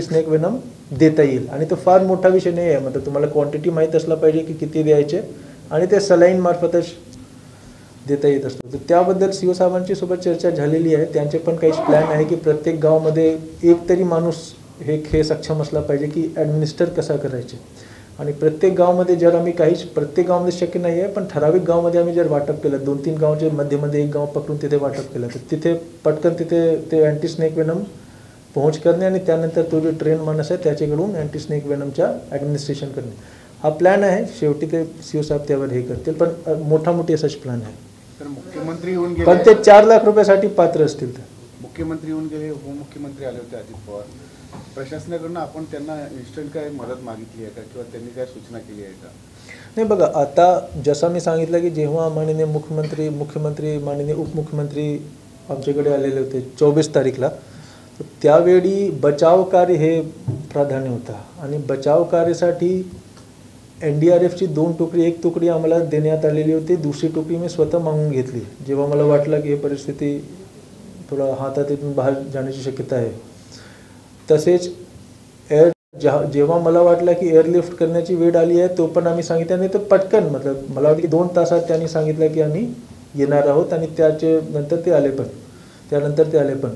स्नेक वेनम देता येईल. आणि तो फार मोठा विषय नाही आहे, मतलब तुम्हाला क्वांटिटी माहीत असला पाहिजे की किती द्यायचे आणि ते सलाईन मार्फतच देता येत असतो. तर त्याबद्दल सीओ साहेबांची सोबत चर्चा झालेली आहे. त्यांचे पण काही प्लॅन आहे की प्रत्येक गावामध्ये एक तरी माणूस हे सक्षम असला पाहिजे की ॲडमिनिस्टर कसा करायचे. आणि प्रत्येक गावामध्ये जर आम्ही प्रत्येक गावामध्ये शक्य नाही आहे, पण ठराविक गावामध्ये आम्ही जर वाटप केलं 2-3 गावचे मध्ये एक गाव पकडून तिथे वाटप केलं तर तिथे पटकन तिथे ते अँटी स्नेक वेनम पोहोच करणे आणि त्यानंतर तो जो ट्रेन माणूस आहे त्याच्याकडून अँटी स्नेक वेनमच्या ॲडमिनिस्ट्रेशन करणे हा प्लॅन आहे. शेवटी ते सीओ साहेब त्यावर हे करतील, पण मोठी असाच प्लॅन आहे. तर मुख्यमंत्री येऊन गेले, पण ते 4 लाख रुपयासाठी पात्र असतील. तर मुख्यमंत्री येऊन गेले, उपमुख्यमंत्री आले होते अजित पवार. प्रशासनाकडून आपण त्यांना इन्स्टंट काय मदत मागितली आहे का किंवा त्यांनी काय सूचना केली आहे का? नाही बघा, आता जसं मी सांगितलं की जेव्हा माननीय मुख्यमंत्री माननीय उपमुख्यमंत्री आमच्याकडे आलेले होते 24 तारीखला, तर त्यावेळी बचाव कार्य हे प्राधान्य होता. आणि बचाव कार्यासाठी NDRFची 2 तुकडी, 1 तुकडी आम्हाला देण्यात आलेली होती, दुसरी तुकडी मी स्वतः मागून घेतली जेव्हा मला वाटलं की ही परिस्थिती थोडा हातातून बाहेर जाण्याची शक्यता आहे. तसेच जेव्हा मला वाटलं की एअरलिफ्ट करण्याची वेळ आली आहे तो पण आम्ही सांगितलं नाही, तर पटकन मतलब मला वाटतं की 2 तासात त्यांनी सांगितलं की आम्ही येणार आहोत आणि त्यानंतर ते आले. पण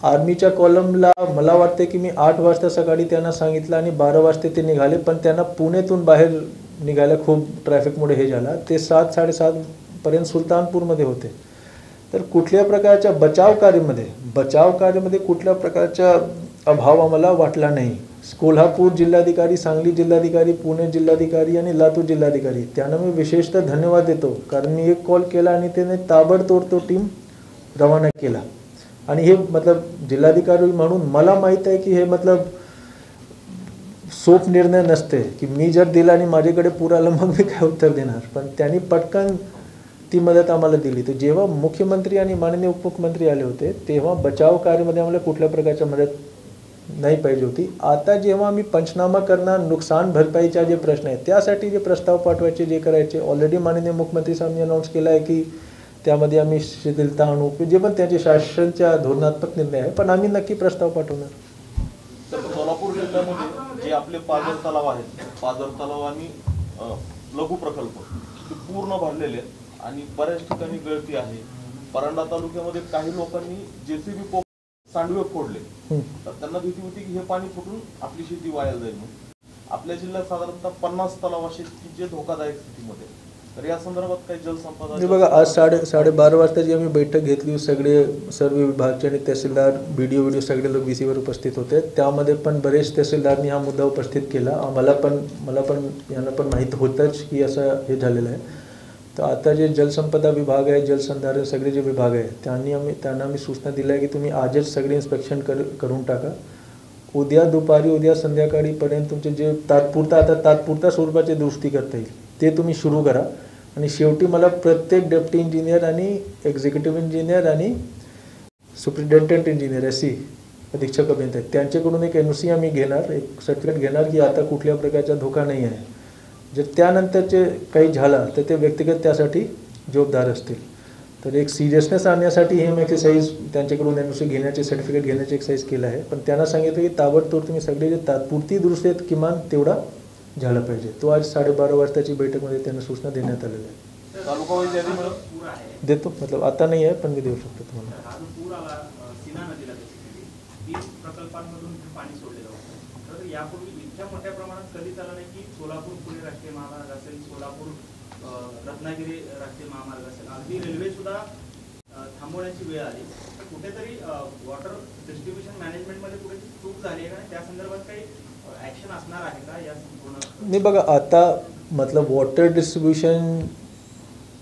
आर्मीच्या कॉलमला मला वाटते की मी 8 वाजता सकाळी त्यांना सांगितलं आणि 12 वाजता ते निघाले, पण त्यांना पुण्यातून बाहेर निघायला खूप ट्रॅफिकमुळे हे झाला. ते 7-7:30पर्यंत सुलतानपूरमध्ये होते. तर कुठल्या प्रकारच्या बचाव कार्यामध्ये कुठल्या प्रकारचा अभाव आम्हाला वाटला नाही. कोल्हापूर जिल्हाधिकारी, सांगली जिल्हाधिकारी, पुणे जिल्हाधिकारी आणि लातूर जिल्हाधिकारी त्यांना मी विशेषतः धन्यवाद देतो, कारण मी एक कॉल केला आणि त्याने ताबडतोब तो टीम रवाना केला. आणि हे मतलब जिल्हाधिकारी म्हणून मला माहीत आहे की हे मतलब सोप निर्णय नसते की मी जर दिला आणि माझ्याकडे पूर आलं मग मी काय उत्तर देणार, पण त्यांनी पटकन ती मदत आम्हाला दिली. तर जेव्हा मुख्यमंत्री आणि माननीय उपमुख्यमंत्री आले होते तेव्हा बचाव कार्यामध्ये आम्हाला कुठल्या प्रकारची मदत नाही पाहिजे होती. आता जेव्हा आम्ही पंचनामा करणार, नुकसान भरपाईचा जे प्रश्न आहे त्यासाठी जे प्रस्ताव पाठवायचे जे करायचे, ऑलरेडी माननीय मुख्यमंत्री साहेबांनी अनाऊन्स केलं आहे की त्यामध्ये आम्ही शिथिलता आणू, जे पण त्यांचे शासनाच्या धोरणात्मक निर्णय आहे, पण आम्ही नक्की प्रस्ताव पाठवणार. तर सोलापूर जिल्ह्यामध्ये जे आपले पाझर तलाव आहेत, पाझर तलाव आणि लघु प्रकल्प ते पूर्ण भरलेले आहेत आणि बऱ्याच ठिकाणी गळती आहे. परांडा तालुक्यामध्ये काही लोकांनी JCB सांडवे फोडले, तर त्यांना भीती होती की हे पाणी फुटून आपली शेती वाया जाईल. आपल्या जिल्ह्यात साधारणतः 50 तलाव असे की जे धोकादायक स्थितीमध्ये. तर या संदर्भात काही जलसंपदा बघा, आज 12:30 वाजता जी आम्ही बैठक घेतली, सर्व विभागचे आणि तहसीलदार BDO सगळे लोक BC वर उपस्थित होते. त्यामध्ये पण बरेच तहसीलदारांनी हा मुद्दा उपस्थित केला. मला पण यांना पण माहीत होतंच की असं हे झालेलं आहे. तर आता जे जलसंपदा विभाग आहे, जलसंधारण सगळे जे विभाग आहे त्यांना आम्ही सूचना दिल्या की तुम्ही आजच सगळे इन्स्पेक्शन करून टाका. उद्या दुपारी, उद्या संध्याकाळीपर्यंत तुमचे जे तात्पुरता स्वरूपाचे दुरुस्ती करता येईल ते तुम्ही सुरू करा. आणि शेवटी मला प्रत्येक डेप्टी इंजिनियर आणि एक्झिक्युटिव्ह इंजिनियर आणि सुप्रिटेंडंट इंजिनियर SC अधीक्षक अभियंता त्यांच्याकडून एक NOC आम्ही घेणार, एक सर्टिफिकेट घेणार की आता कुठल्या प्रकारचा धोका नाही आहे. जर त्यानंतरचे काही झाला तर ते व्यक्तिगत त्यासाठी जबाबदार असतील. तर एक सिरियसनेस आणण्यासाठी हे मी एक्सरसाइज त्यांच्याकडून NOC घेण्याचे, सर्टिफिकेट घेण्याचे एक्सरसाइज केलं आहे. पण त्यांना सांगितलं की ताबडतोब तुम्ही सगळे जे तात्पुरती दुरुस्ती आहेत किमान तेवढा झाला पाहिजे. तो आज 12:30 वाजताची बैठकमध्ये त्यांना सूचना देण्यात आलेल्या आहे. तालुका देतो, मतलब आता नाही आहे पण मी देऊ शकतो तुम्हाला. हा जो पूर आला सीना नदीला, 30 प्रकल्पांमधून पाणी सोडलेलं होतं. तर यापूर्वी इतक्या मोठ्या प्रमाणात कधीच आलं नाही की सोलापूर पुणे राष्ट्रीय महामार्ग असेल, सोलापूर रत्नागिरी राष्ट्रीय महामार्ग असेल, अगदी रेल्वे सुद्धा थांबवण्याची वेळ आली. तर कुठेतरी वॉटर डिस्ट्रीब्युशन मॅनेजमेंटमध्ये कुठेतरी चूक झाली आहे का, त्या संदर्भात काही ऍक्शन असणार आहे का या संपूर्ण? नाही बघा, आता मतलब वॉटर डिस्ट्रीब्युशन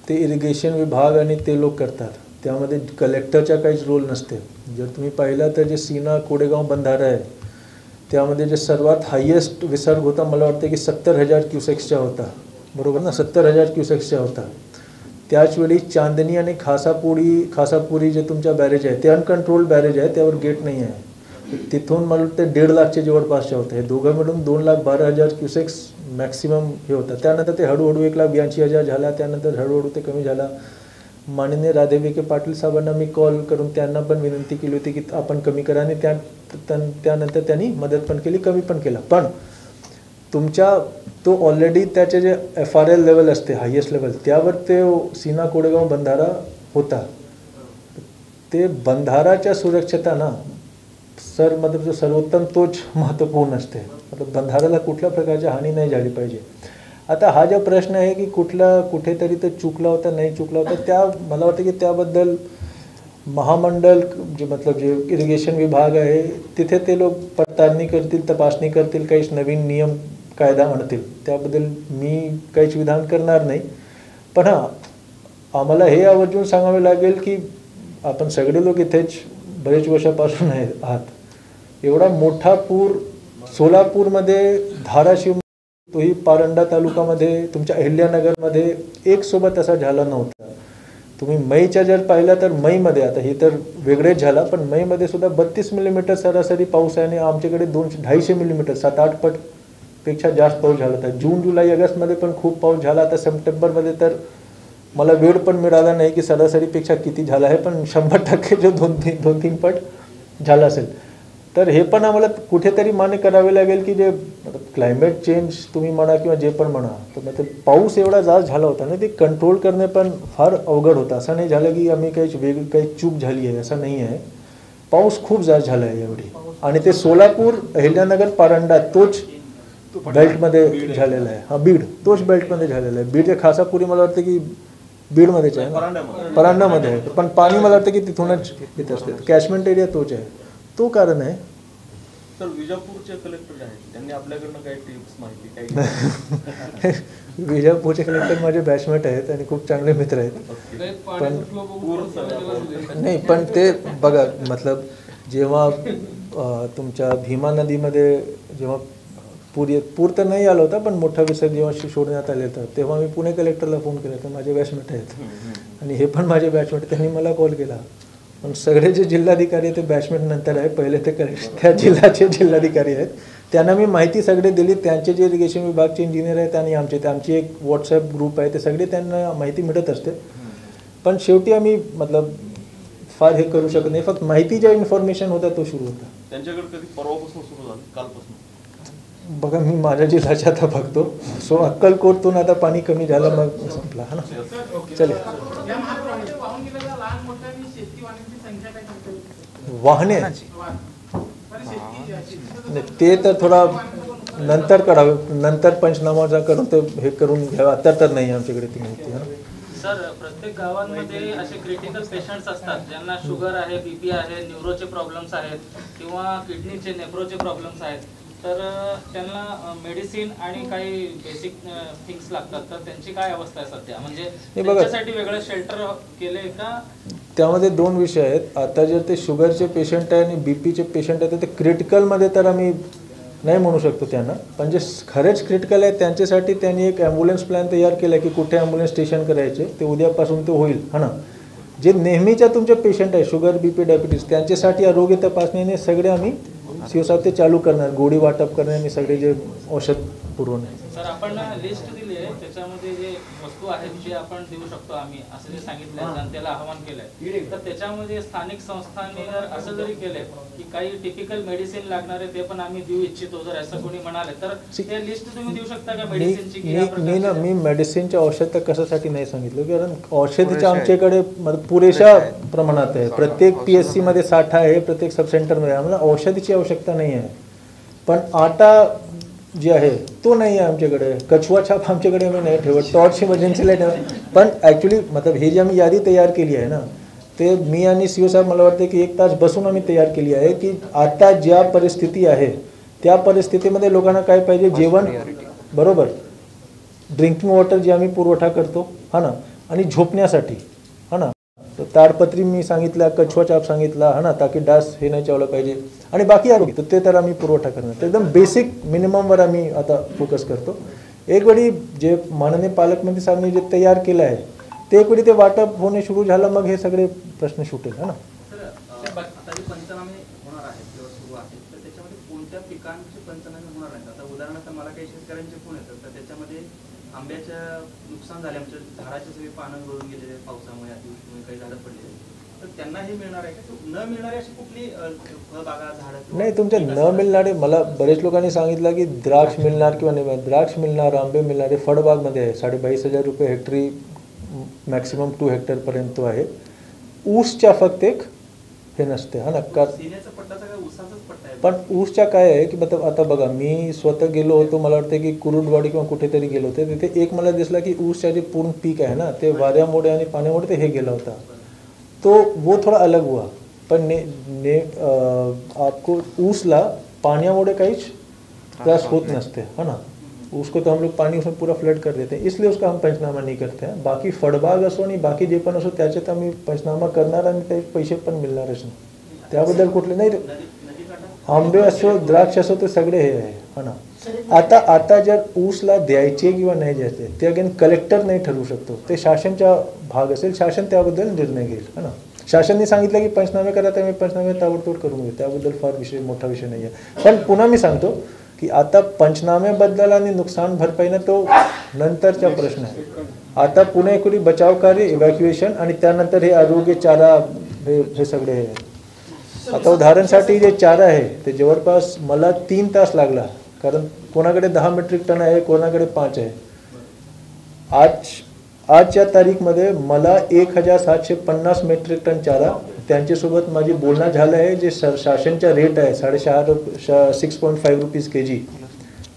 ते इरिगेशन विभाग आणि ते लोक करतात, त्यामध्ये कलेक्टरचा काहीच रोल नसते. जर तुम्ही पाहिलं तर जे सीना कोडेगाव बंधारा आहे त्यामध्ये जे सर्वात हायेस्ट विसर्ग होता मला वाटतं की 70,000 क्युसेक्सचा होता, बरोबर ना, 70,000 क्युसेक्सचा होता. त्याचवेळी चांदणी आणि खासापुरी जे तुमच्या बॅरेज आहे ते अनकंट्रोल्ड बॅरेज आहे, त्यावर गेट नाही आहे. तिथून मला वाटतं 1.5 लाखच्या जवळपासच्या होतं. हे दोघं मिळून 2,12,000 क्युसेक्स मॅक्सिमम हे होतं. त्यानंतर ते हळूहळू 1,82,000 झाला, त्यानंतर हळूहळू ते कमी झाला. माननीय राधाविखे पाटील साहेबांना मी कॉल करून त्यांना पण विनंती केली होती की आपण कमी करा, आणि त्यानंतर त्यांनी मदत पण केली, कमी पण केला. पण तुमच्या तो ऑलरेडी त्याचे जे FRL लेवल असते, हायेस्ट लेवल, त्यावर ते सीना कोडेगाव बंधारा होता. ते बंधाराच्या सुरक्षता ना सर, मतलब जो सर्वोत्तम तोच महत्त्वपूर्ण असते. मतलब बंधाराला कुठल्या प्रकारची हानी नाही झाली पाहिजे. आता हा जो प्रश्न आहे की कुठेतरी तो चुकला होता, नाही चुकला होता, त्या मला वाटतं की त्याबद्दल महामंडळ जे इरिगेशन विभाग आहे तिथे ते लोक पडताळणी करतील, तपासणी करतील, काहीच नवीन नियम कायदा आणतील. त्याबद्दल मी काहीच विधान करणार नाही. पण हां, आम्हाला हे आवर्जून सांगावे लागेल की आपण सगळे लोक इथेच बरेच वर्षापासून आहात. एवढा मोठा पूर सोलापूरमध्ये, धाराशिव, तोही पारंडा तालुक्यामध्ये, तुमच्या अहिल्यानगरमध्ये एक सोबत असा झाला नव्हता. तुम्ही मईच्या जर पाहिला तर मईमध्ये, आता हे तर वेगळेच झाला, पण मईमध्ये सुद्धा 32 मिलीमीटर सरासरी पाऊस आहे आणि आमच्याकडे 250 मिलीमीटर 7-8 पटपेक्षा जास्त पाऊस झाला होता. जून, जुलै, ऑगस्टमध्ये पण खूप पाऊस झाला. आता सप्टेंबरमध्ये तर मला वेळ पण मिळाला नाही की सरासरीपेक्षा किती झाला आहे, पण 100% जो 2-3 पट झाला असेल. तर हे पण आम्हाला कुठेतरी मान्य करावे लागेल की जे क्लायमेट चेंज तुम्ही म्हणा किंवा जे पण म्हणा, तर मतलब पाऊस एवढा जास्त झाला होता ना, ते कंट्रोल करणे पण फार अवघड होतं. असं नाही झालं की आम्ही काही चूक झाली आहे, असं नाही आहे. पाऊस खूप जास्त झाला आहे यावेळी, आणि ते सोलापूर, अहिल्यानगर, पारंडा तोच बेल्टमध्ये झालेला आहे. हा, बीड तोच बेल्टमध्ये झालेला आहे. बीडच्या खासापुरी मला वाटतं की बीडमध्येच आहे, परांडामध्ये आहे, पण पाणी मला वाटतं की तिथूनच येत असते. कॅचमेंट एरिया तोच आहे, तो कारण आहे. तर विजापूरचे कलेक्टर आहेत, त्यांनी आपल्याकडनं काही टिप्स, माहिती काही? विजापूरचे कलेक्टर माझे बॅचमेट आहेत आणि खूप चांगले मित्र आहेत. पण नाही, पण ते बघा, मतलब जेव्हा तुमच्या भीमा नदीमध्ये जेव्हा पूर तर नाही आला होता, पण मोठा विसर्ग जेव्हा सोडण्यात आले होतं तेव्हा मी पुणे कलेक्टरला फोन केला, तर माझे बॅचमेट आहेत आणि हे पण माझे बॅचमेट, त्यांनी मला कॉल केला. पण सगळे जे जिल्हाधिकारी आहेत ते बॅचमेट नंतर आहे, पहिले ते त्या जिल्ह्याचे जिल्हाधिकारी आहेत. त्यांना मी माहिती सगळे दिली, त्यांचे जे इरिगेशन विभागचे इंजिनियर आहेत आणि आमची एक व्हॉट्सअप ग्रुप आहे, ते सगळे त्यांना माहिती मिळत असते. पण शेवटी आम्ही मतलब फार हे करू शकत नाही, फक्त माहिती ज्या इन्फॉर्मेशन होता तो सुरू होता. त्यांच्याकडे कधी परवापासून सुरू झालं, कालपासून? बघा मी माझ्या जिल्ह्याच्या आता बघतो. सो अक्कलकोटतून आता पाणी कमी झालं, मग संपला हा ना. चले वाहने ते तर थोडा नंतर काढावे, नंतर पंचनामा करून ते हे करून घ्यावं, आता तर नाही आमच्याकडे ती माहिती. सर, प्रत्येक गावांमध्ये असे क्रिटिकल पेशंट्स असतात ज्यांना शुगर आहे, बीपी आहे, न्यूरोचे प्रॉब्लेम्स आहेत किंवा किडनीचे नेफ्रोचे प्रॉब्लेम्स आहेत, तर त्यांना मेडिसिन आणि काही बेसिक थिंग्स लागतात, तर त्यांची काय अवस्था आहे सध्या? म्हणजे त्यांच्यासाठी वेगळं शेल्टर केले का? त्यामध्ये दोन विषय आहेत. आता जर ते शुगरचे पेशंट आहे आणि बीपीचे पेशंट आहे तर ते क्रिटिकलमध्ये तर आम्ही नाही म्हणू शकतो त्यांना, पण जे खरेच क्रिटिकल आहे त्यांच्यासाठी त्यांनी एक ॲम्ब्युलन्स प्लॅन तयार केला की कुठे ॲम्ब्युलन्स स्टेशन करायचे, ते उद्यापासून ते होईल हा ना. जे नेहमीच्या तुमचे पेशंट आहे शुगर बीपी डायबिटीज, त्यांच्यासाठी आरोग्य तपासणीने सगळे आम्ही शिवसाहेब ते चालू करणार, गोळी वाटप करणे आणि सगळे जे औषध पुरवणे. सर, आपण लिस्ट दिली आहे, त्याच्यामध्ये जे वस्तू आहेत जे आपण देऊ शकतो आम्ही, असं जे सांगितलंय, जनतेला आवाहन केलंय, तर त्याच्यामध्ये स्थानिक संस्थांनी जर असं जरी केलंय की काही टिपिकल मेडिसिन लागणारे ते पण आम्ही देऊ इच्छितो, जर असं कोणी म्हणाले तर ते लिस्ट तुम्ही देऊ शकता का मेडिसिनची? मी मेडिसिनच्या औषध कशासाठी नाही सांगितलं, कारण औषधीच्या आमच्याकडे पुरेशा प्रमाणात आहे. प्रत्येक PSC मध्ये साठा आहे, प्रत्येक सब सेंटरमध्ये. आम्हाला औषधीची आवश्यकता नाही आहे. पण आटा जे आहे तो नाही आहे आमच्याकडे, कछुआ छाप आमच्याकडे आम्ही नाही ठेवत, टॉर्च इमर्जन्सीला ठेवत. पण ॲक्च्युली मतलब हे जे आम्ही यादी तयार केली आहे ना, ते मी आणि शिवसाहेब मला वाटतं की 1 तास बसून आम्ही तयार केली आहे की आता ज्या परिस्थिती आहे त्या परिस्थितीमध्ये लोकांना काय पाहिजे, जेवण बरोबर, ड्रिंकिंग वॉटर जे आम्ही पुरवठा करतो हा ना, आणि झोपण्यासाठी हा ना, तर ताडपत्री मी सांगितलं, कछुआ चाप सांगितला हा ना, ताकी डास हे नाही चावलं पाहिजे, आणि बाकी आरोग्य तर ते तर आम्ही पुरवठा करणार. तर एकदम बेसिक मिनिममवर आम्ही आता फोकस करतो. एक वेळी जे माननीय पालकमंत्री साहेबांनी जे तयार केलं आहे ते एक वेळी ते वाटप होणे सुरू झालं, मग हे सगळे प्रश्न सुटेल हा ना. आता जे पंचनामे होणार आहेत किंवा सुरू आहेत, तर त्याच्यामध्ये कोणत्या पिकांचे पंचनामे होणार आहेत? आता उदाहरणार्थ मला काही शेतकऱ्यांचे फोन येतात, तर त्याच्यामध्ये आंब्याचं नुकसान झाले, आमच्या झाडाचे सगळे पानं गळून गेलेले पावसामुळे, अतिवृष्टीमुळे काही झाडं पडलेले, तर त्यांना हे मिळणार आहे का? न मिळणारे अशी कुठली फळबागा, झाडं? नाही, तुमच्या न मिळणारे, मला बरेच लोकांनी सांगितलं की द्राक्ष मिळणार किंवा नाही मिळणार. द्राक्ष मिळणार, आंबे मिळणारे फळबागमध्ये आहे. 22,500 रुपये हेक्टरी, मॅक्सिमम 2 हेक्टरपर्यंत आहे. ऊसच्या फक्त एक हे नसते हा ना, पण ऊसच्या काय आहे की मतलब आता बघा, मी स्वतः गेलो होतो, मला वाटतं की कुरुडवाडी किंवा कुठेतरी गेलो होते, तिथे एक मला दिसला की ऊसच्या जे पूर्ण पीक आहे ना ते वाऱ्यामुळे आणि पाण्यामुळे ते हे गेला होता, तो वो थोड़ा अलग हुआ. पण आपको ऊसला पाण्यामुळे काहीच त्रास होत नसते है ना. उसको तो हम लोग पानी उसमें पूरा फ्लड कर देते हैं, इसलिए उसका हम पंचनामा नहीं करते हैं. बाकी फळबाग असो आणि बाकी जे पण असो त्याच्यात आम्ही पंचनामा करणार आणि काही पैसे पण मिळणारच नाही, त्याबद्दल कुठले नाही. आंबे असो द्राक्ष असो ते सगळे हे आहे है ना. आता जर ऊसला द्यायचे किंवा नाही द्यायचे ते अगेन कलेक्टर नाही ठरवू शकतो, ते शासनचा भाग असेल, शासन त्याबद्दल निर्णय घेईल है ना. शासनाने सांगितलं की पंचनामे करा, तर मी पंचनामे ताबडतोब करून घेऊ, त्याबद्दल फार मोठा विषय नाही आहे. पण पुन्हा मी सांगतो की आता पंचनाम्याबद्दल आणि नुकसान भरपाईनं तो नंतरचा प्रश्न आहे. आता पुणे कुठे बचाव कार्य, इव्हॅक्युएशन आणि त्यानंतर हे आरोग्य चारा हे सगळे हे. आता उदाहरणासाठी जे चारा आहे ते जवळपास मला 3 तास लागला, कारण कोणाकडे 10 मेट्रिक टन आहे, कोणाकडे 5 आहे. आजच्या तारीखमध्ये मला 1750 मेट्रिक टन चारा, त्यांच्यासोबत माझी बोलणं झालं आहे. जे शासनचा रेट आहे 6.5 रुपीज kg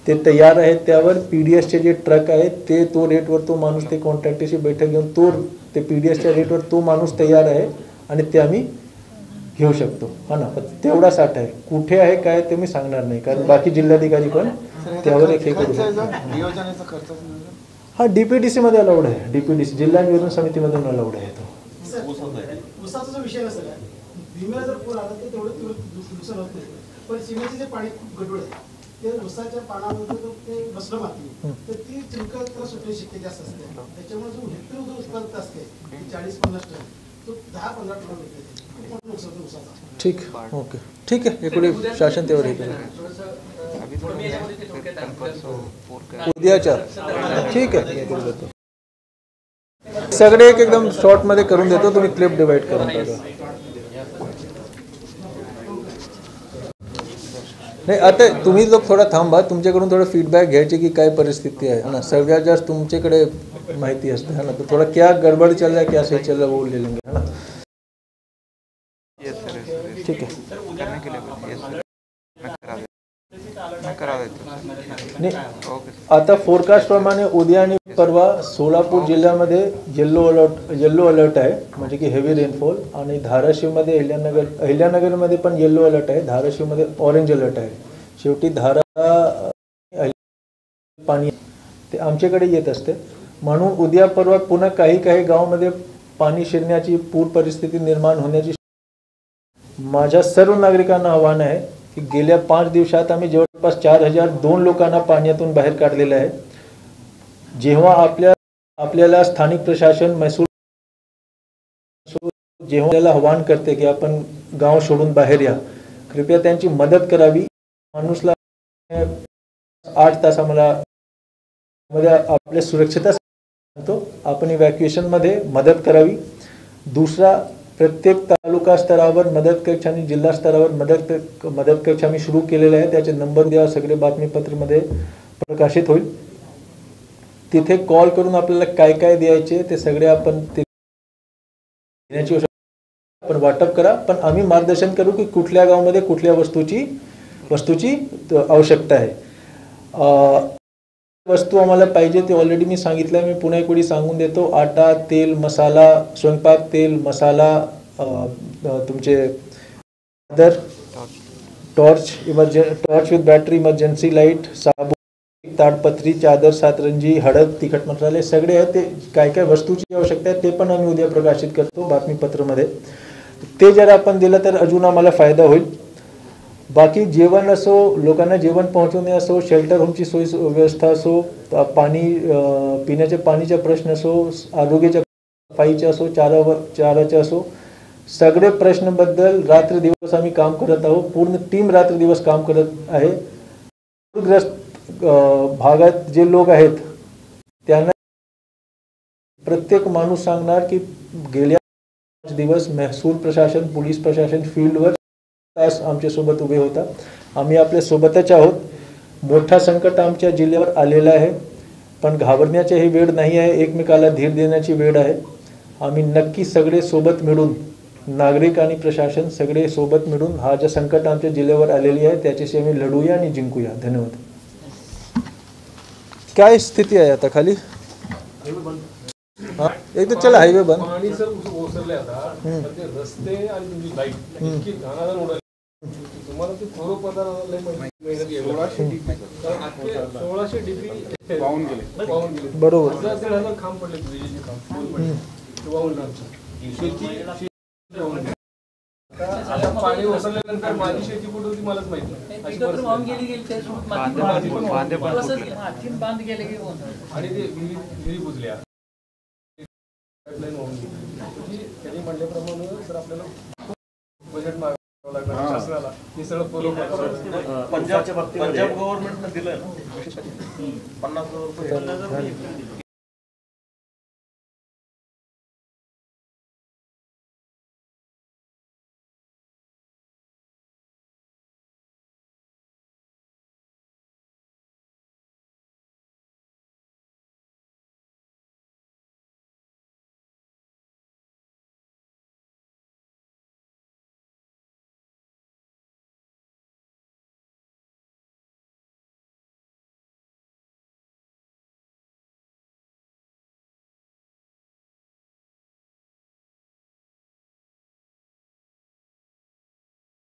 ते तयार आहे. त्यावर PDSचे जे ट्रक आहेत ते तो रेटवर तो माणूस, ते कॉन्ट्रॅक्टरशी बैठक घेऊन ते PDSच्या रेटवर तो माणूस तयार आहे आणि ते आम्ही घेऊ शकतो हा ना. तेवढा साठा आहे, कुठे आहे काय ते मी सांगणार नाही, कारण बाकी जिल्हाधिकारी पण त्यावर एक हे करू शकतो. हा DPDC मध्ये अलाउड आहे, DPDC जिल्हा नियोजन समितीमधून अलाउड आहे तो. उसाचा जो विषय नसेल, भीमेला जर पूर आला तर तेवढं नुकसान होत नाही, पण सीमेचे जे पाणी गडूळ आहे ते ऊसाच्या पानामध्ये तो ते बसलं माती तर ती चिलकत त्याला सुटण्याची शक्यता जास्त असते. त्याच्यामुळे जो हेक्टर जो उत्पादन असते 40-50 टन तो 10-15 टन मिळते. खूप मोठं नुकसान होतं ऊसाचा. ठीक, ओके, ठीक आहे. इकडे शासन त्यावर हे करेल. उद्याच्या ठीक आहे, हे करू देतो. सगळे एक एकदम शॉर्ट मध्ये करून देतो, तुम्ही क्लिप डिवाइड करून टाका. नाही, आता तुम्ही लोक थोडा थांबा, तुमच्याकडून थोडं फीडबॅक घ्यायचे की काय परिस्थिती आहे ना. सगळ्यात जास्त तुमच्याकडे माहिती असते है ना, तो थोड़ा क्या गड़बड़ चल रहा है, क्या सही चल रहा है, वो ले लेंगे है ना. ठीक है, नाही आता फोरकास्ट प्रमाणे उद्या आणि परवा सोलापूर जिल्ह्यामध्ये येल्लो अलर्ट आहे, म्हणजे की हेवी रेनफॉल. आणि धाराशिवमध्ये अहिल्यानगरमध्ये पण येल्लो अलर्ट आहे, धाराशिवमध्ये ऑरेंज अलर्ट आहे. शेवटी धारा पाणी ते आमच्याकडे येत असते, म्हणून उद्या परवा पुन्हा काही गावामध्ये पाणी शिरण्याची पूर परिस्थिती निर्माण होण्याची. माझ्या सर्व नागरिकांना आव्हान आहे की गेल्या 5 दिवसात आम्ही जवळपास 4002 लोकांना पाण्यातून बाहेर काढलेलं आहे. जेव्हा आपल्याला स्थानिक प्रशासन महसूल जेव्हा आपल्याला आव्हान करते की आपण गाव सोडून बाहेर या, कृपया त्यांची मदत करावी. माणूसला 8 तास आम्हाला मध्ये आपल्या सुरक्षितता सांगतो, आपण इव्हॅक्युएशन मध्ये मदत करावी. दुसरा, प्रत्येक तालुका स्तरावर मदत कक्ष आणि जिल्हा स्तरावर मदत कक्ष आम्ही सुरू केलेले आहे. त्याचे नंबर द्या, सगळे बातमीपत्रामध्ये प्रकाशित होईल. तिथे कॉल करून आपल्याला काय काय द्यायचे ते सगळे आपण देण्याची आपण वाटप करा. पण आम्ही मार्गदर्शन करू की कुठल्या गावामध्ये कुठल्या वस्तूची आवश्यकता आहे. वस्तू आम्हाला पाहिजे ते ऑलरेडी मी सांगितलं आहे, मी पुन्हा एक वेळी सांगून देतो. आटा, तेल, मसाला, स्वयंपाक तेल, मसाला, तुमचे torch with battery, emergency light, साबण, ताडपत्री, चादर, सातरंजी, हळद, तिखट मसाले सगळे आहेत. ते काय काय वस्तूची आवश्यकता आहे ते पण आम्ही उद्या प्रकाशित करतो बातमीपत्रामध्ये. ते जर आपण दिलं तर अजून आम्हाला फायदा होईल. बाकी जेवण असो, लोकांना जेवण पोहोचवणे असो, शेल्टर होमची सोयी व्यवस्था असो, पाणी पिण्याच्या पाणीचा प्रश्न असो, आरोग्याच्या सफाईचा असो, चाराचा असो, सगळे प्रश्नाबद्दल रात्र दिवस आम्ही काम करत आहोत. पूर्ण टीम रात्र दिवस काम करत आहे. पूरग्रस्त भागात जे लोक आहेत त्यांना प्रत्येक माणूस सांगणार की गेल्या 5 दिवस महसूल प्रशासन, पोलीस प्रशासन फील्डवर तास आमच्या सोबत उभे होता. आम्ही आपल्या सोबतच आहोत. मोठा संकट आमच्या जिल्ह्यावर आलेला आहे, पण घाबरण्याची ही वेळ नाही आहे, एकमेकाला धीर देण्याची वेळ आहे. आम्ही नक्की सगळे सोबत मिळून, नागरिक आणि प्रशासन सगळे सोबत मिळून हा जे संकट आमच्या जिल्ह्यावर आलेली आहे त्याच्याशी आम्ही लढूया आणि जिंकूया. धन्यवाद. काय स्थिती आहे आता खाली? हाँ, एक तो चला हाईवे बंद. पाणी सर ओसरले आता, ते रस्ते आणि तुमची लाईट इतकी घाणाघाण उडाली. तुम्हाला ते थोडं पदार्थ लय मेहनत घ्यावी लागते. 1600 डीपी वाहून गेले. बरोबर. 1000 खांब पडले, विजेचे खांब वाहून शेती. आता पाणी ओसरल्यानंतर माझी शेती कुठे होती मलाच माहिती नाही. आणि ते विहिरी बुजल्या. त्यांनी म्हणल्याप्रमाणे सर आपल्याला बजेट मागावं लागणार शासनाला. हे सगळं पंजाब गव्हर्नमेंटने दिलं 50,000 रुपये.